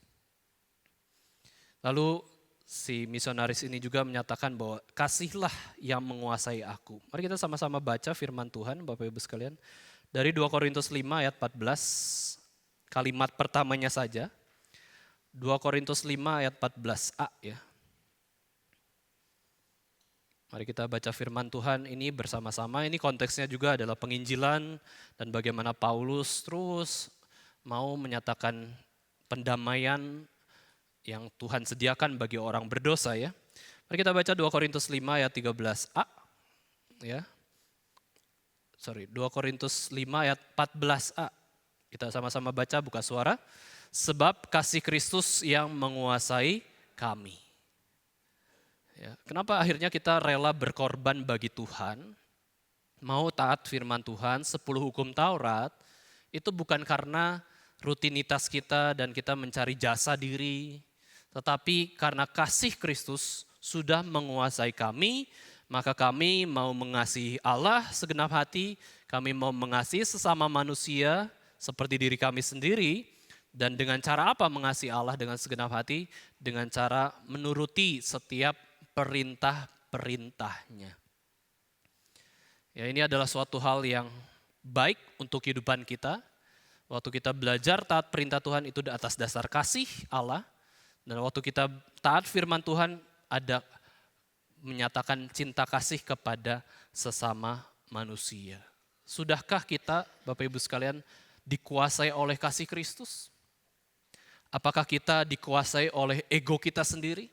[SPEAKER 1] Lalu si misionaris ini juga menyatakan bahwa kasihlah yang menguasai aku. Mari kita sama-sama baca firman Tuhan Bapak Ibu sekalian. Dari 2 Korintus 5 ayat 14, kalimat pertamanya saja. 2 Korintus 5 ayat 14a ya. Mari kita baca firman Tuhan ini bersama-sama. Ini konteksnya juga adalah penginjilan dan bagaimana Paulus terus mau menyatakan pendamaian yang Tuhan sediakan bagi orang berdosa ya. Mari kita baca 2 Korintus 5 ayat 13a. Ya. 2 Korintus 5 ayat 14a. Kita sama-sama baca, buka suara. Sebab kasih Kristus yang menguasai kami. Ya, kenapa akhirnya kita rela berkorban bagi Tuhan? Mau taat firman Tuhan, 10 hukum Taurat, itu bukan karena rutinitas kita dan kita mencari jasa diri, tetapi karena kasih Kristus sudah menguasai kami, maka kami mau mengasihi Allah segenap hati, kami mau mengasihi sesama manusia seperti diri kami sendiri, dan dengan cara apa mengasihi Allah dengan segenap hati? Dengan cara menuruti setiap perintah-perintahnya. Ya, ini adalah suatu hal yang baik untuk kehidupan kita. Waktu kita belajar taat perintah Tuhan itu atas dasar kasih Allah. Dan waktu kita taat firman Tuhan ada menyatakan cinta kasih kepada sesama manusia. Sudahkah kita Bapak Ibu sekalian dikuasai oleh kasih Kristus? Apakah kita dikuasai oleh ego kita sendiri?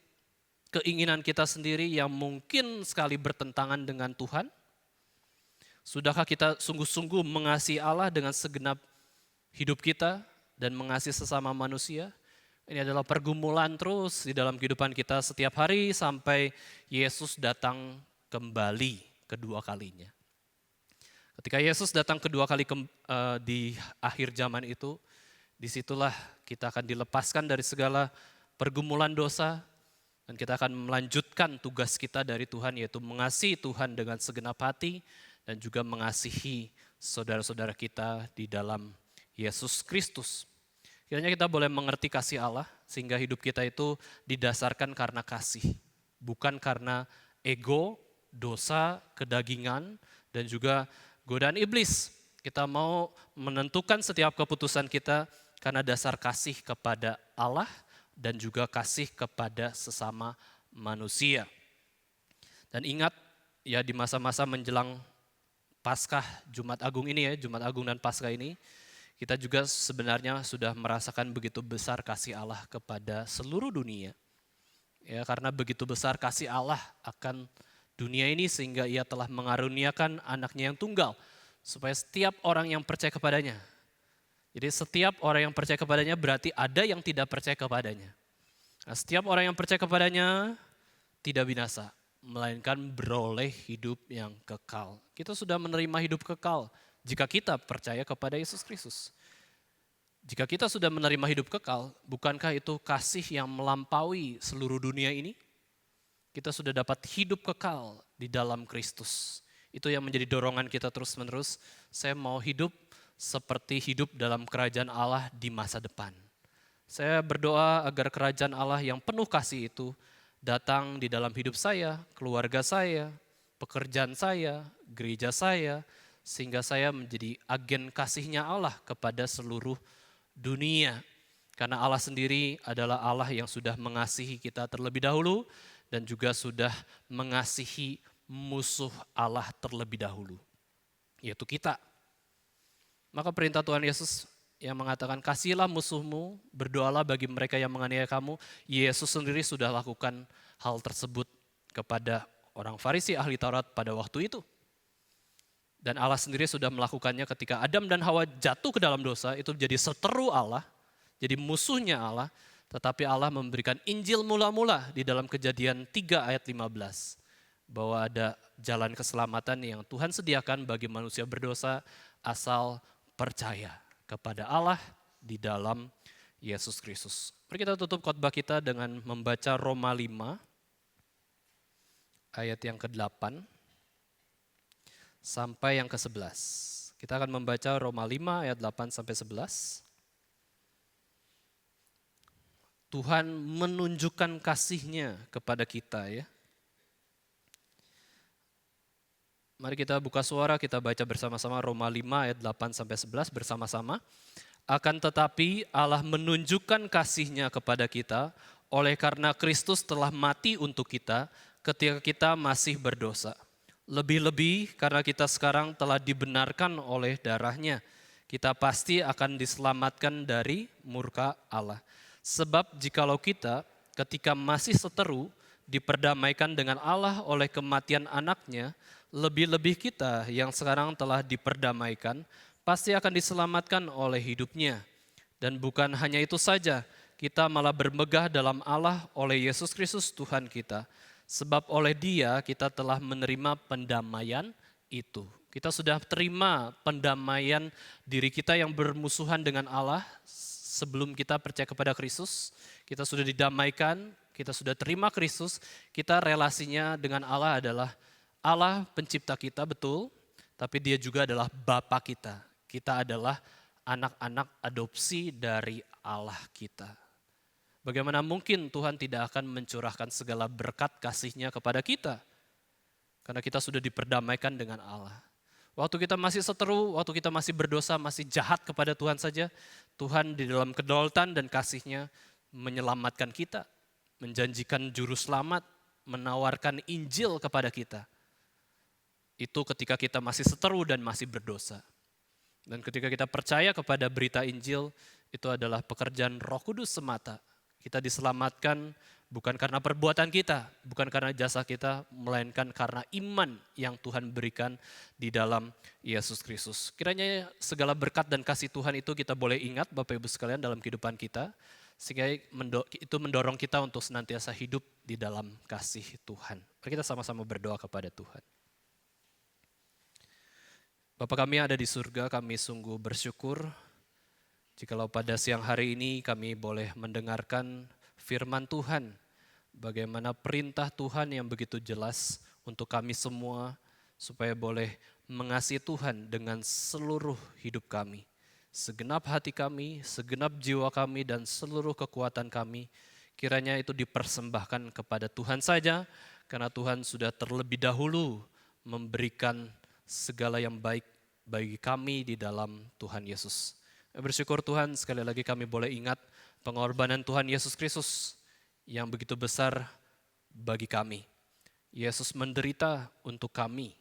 [SPEAKER 1] Keinginan kita sendiri yang mungkin sekali bertentangan dengan Tuhan? Sudahkah kita sungguh-sungguh mengasihi Allah dengan segenap hidup kita dan mengasihi sesama manusia? Ini adalah pergumulan terus di dalam kehidupan kita setiap hari sampai Yesus datang kembali kedua kalinya. Ketika Yesus datang kedua kali di akhir zaman itu, disitulah kita akan dilepaskan dari segala pergumulan dosa, dan kita akan melanjutkan tugas kita dari Tuhan, yaitu mengasihi Tuhan dengan segenap hati dan juga mengasihi saudara-saudara kita di dalam Yesus Kristus. Kiranya kita boleh mengerti kasih Allah sehingga hidup kita itu didasarkan karena kasih. Bukan karena ego, dosa, kedagingan, dan juga godaan iblis. Kita mau menentukan setiap keputusan kita karena dasar kasih kepada Allah dan juga kasih kepada sesama manusia. Dan ingat ya di masa-masa menjelang Paskah Jumat Agung ini ya, Jumat Agung dan Paskah ini, kita juga sebenarnya sudah merasakan begitu besar kasih Allah kepada seluruh dunia. Ya, karena begitu besar kasih Allah akan dunia ini sehingga ia telah mengaruniakan anaknya yang tunggal, supaya setiap orang yang percaya kepadanya. Jadi setiap orang yang percaya kepadanya berarti ada yang tidak percaya kepadanya. Nah, setiap orang yang percaya kepadanya tidak binasa, melainkan beroleh hidup yang kekal. Kita sudah menerima hidup kekal jika kita percaya kepada Yesus Kristus. Jika kita sudah menerima hidup kekal, bukankah itu kasih yang melampaui seluruh dunia ini? Kita sudah dapat hidup kekal di dalam Kristus. Itu yang menjadi dorongan kita terus-menerus. Saya mau hidup seperti hidup dalam kerajaan Allah di masa depan. Saya berdoa agar kerajaan Allah yang penuh kasih itu datang di dalam hidup saya, keluarga saya, pekerjaan saya, gereja saya, sehingga saya menjadi agen kasihnya Allah kepada seluruh dunia. Karena Allah sendiri adalah Allah yang sudah mengasihi kita terlebih dahulu dan juga sudah mengasihi musuh Allah terlebih dahulu, yaitu kita. Maka perintah Tuhan Yesus yang mengatakan, kasihilah musuhmu, berdoalah bagi mereka yang menganiaya kamu. Yesus sendiri sudah lakukan hal tersebut kepada orang Farisi ahli Taurat pada waktu itu. Dan Allah sendiri sudah melakukannya ketika Adam dan Hawa jatuh ke dalam dosa, itu jadi seteru Allah, jadi musuhnya Allah, tetapi Allah memberikan Injil mula-mula di dalam Kejadian 3 ayat 15. Bahwa ada jalan keselamatan yang Tuhan sediakan bagi manusia berdosa asal percaya kepada Allah di dalam Yesus Kristus. Mari kita tutup khotbah kita dengan membaca Roma 5 ayat yang ke-8 sampai yang ke-11. Kita akan membaca Roma 5 ayat 8 sampai 11. Tuhan menunjukkan kasih-Nya kepada kita ya. Mari kita buka suara, kita baca bersama-sama Roma 5 ayat 8 sampai 11 bersama-sama. Akan tetapi Allah menunjukkan kasih-Nya kepada kita oleh karena Kristus telah mati untuk kita ketika kita masih berdosa. Lebih-lebih karena kita sekarang telah dibenarkan oleh darah-Nya, kita pasti akan diselamatkan dari murka Allah. Sebab jikalau kita ketika masih seteru diperdamaikan dengan Allah oleh kematian anaknya, lebih-lebih kita yang sekarang telah diperdamaikan pasti akan diselamatkan oleh hidupnya. Dan bukan hanya itu saja, kita malah bermegah dalam Allah oleh Yesus Kristus Tuhan kita. Sebab oleh Dia kita telah menerima pendamaian itu. Kita sudah terima pendamaian diri kita yang bermusuhan dengan Allah sebelum kita percaya kepada Kristus. Kita sudah didamaikan, kita sudah terima Kristus, kita relasinya dengan Allah adalah Allah pencipta kita betul, tapi Dia juga adalah Bapa kita. Kita adalah anak-anak adopsi dari Allah kita. Bagaimana mungkin Tuhan tidak akan mencurahkan segala berkat kasih-Nya kepada kita? Karena kita sudah diperdamaikan dengan Allah. Waktu kita masih seteru, waktu kita masih berdosa, masih jahat kepada Tuhan saja, Tuhan di dalam kedaulatan dan kasih-Nya menyelamatkan kita, menjanjikan juru selamat, menawarkan Injil kepada kita. Itu ketika kita masih seteru dan masih berdosa. Dan ketika kita percaya kepada berita Injil, itu adalah pekerjaan Roh Kudus semata. Kita diselamatkan bukan karena perbuatan kita, bukan karena jasa kita, melainkan karena iman yang Tuhan berikan di dalam Yesus Kristus. Kiranya segala berkat dan kasih Tuhan itu kita boleh ingat Bapak Ibu sekalian dalam kehidupan kita, sehingga itu mendorong kita untuk senantiasa hidup di dalam kasih Tuhan. Mari kita sama-sama berdoa kepada Tuhan. Bapa kami yang ada di surga, kami sungguh bersyukur jikalau pada siang hari ini kami boleh mendengarkan firman Tuhan, bagaimana perintah Tuhan yang begitu jelas untuk kami semua, supaya boleh mengasihi Tuhan dengan seluruh hidup kami. Segenap hati kami, segenap jiwa kami, dan seluruh kekuatan kami, kiranya itu dipersembahkan kepada Tuhan saja, karena Tuhan sudah terlebih dahulu memberikan segala yang baik bagi kami di dalam Tuhan Yesus. Bersyukur Tuhan, sekali lagi kami boleh ingat pengorbanan Tuhan Yesus Kristus yang begitu besar bagi kami. Yesus menderita untuk kami.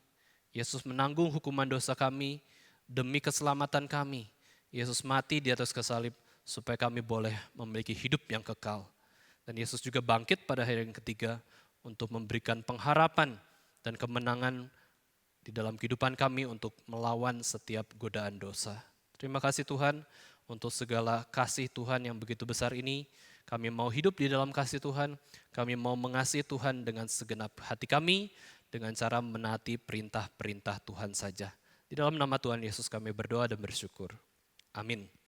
[SPEAKER 1] Yesus menanggung hukuman dosa kami demi keselamatan kami. Yesus mati di atas kayu salib supaya kami boleh memiliki hidup yang kekal. Dan Yesus juga bangkit pada hari yang ketiga untuk memberikan pengharapan dan kemenangan di dalam kehidupan kami untuk melawan setiap godaan dosa. Terima kasih Tuhan untuk segala kasih Tuhan yang begitu besar ini. Kami mau hidup di dalam kasih Tuhan, kami mau mengasihi Tuhan dengan segenap hati kami, dengan cara menaati perintah-perintah Tuhan saja. Di dalam nama Tuhan Yesus kami berdoa dan bersyukur. Amin.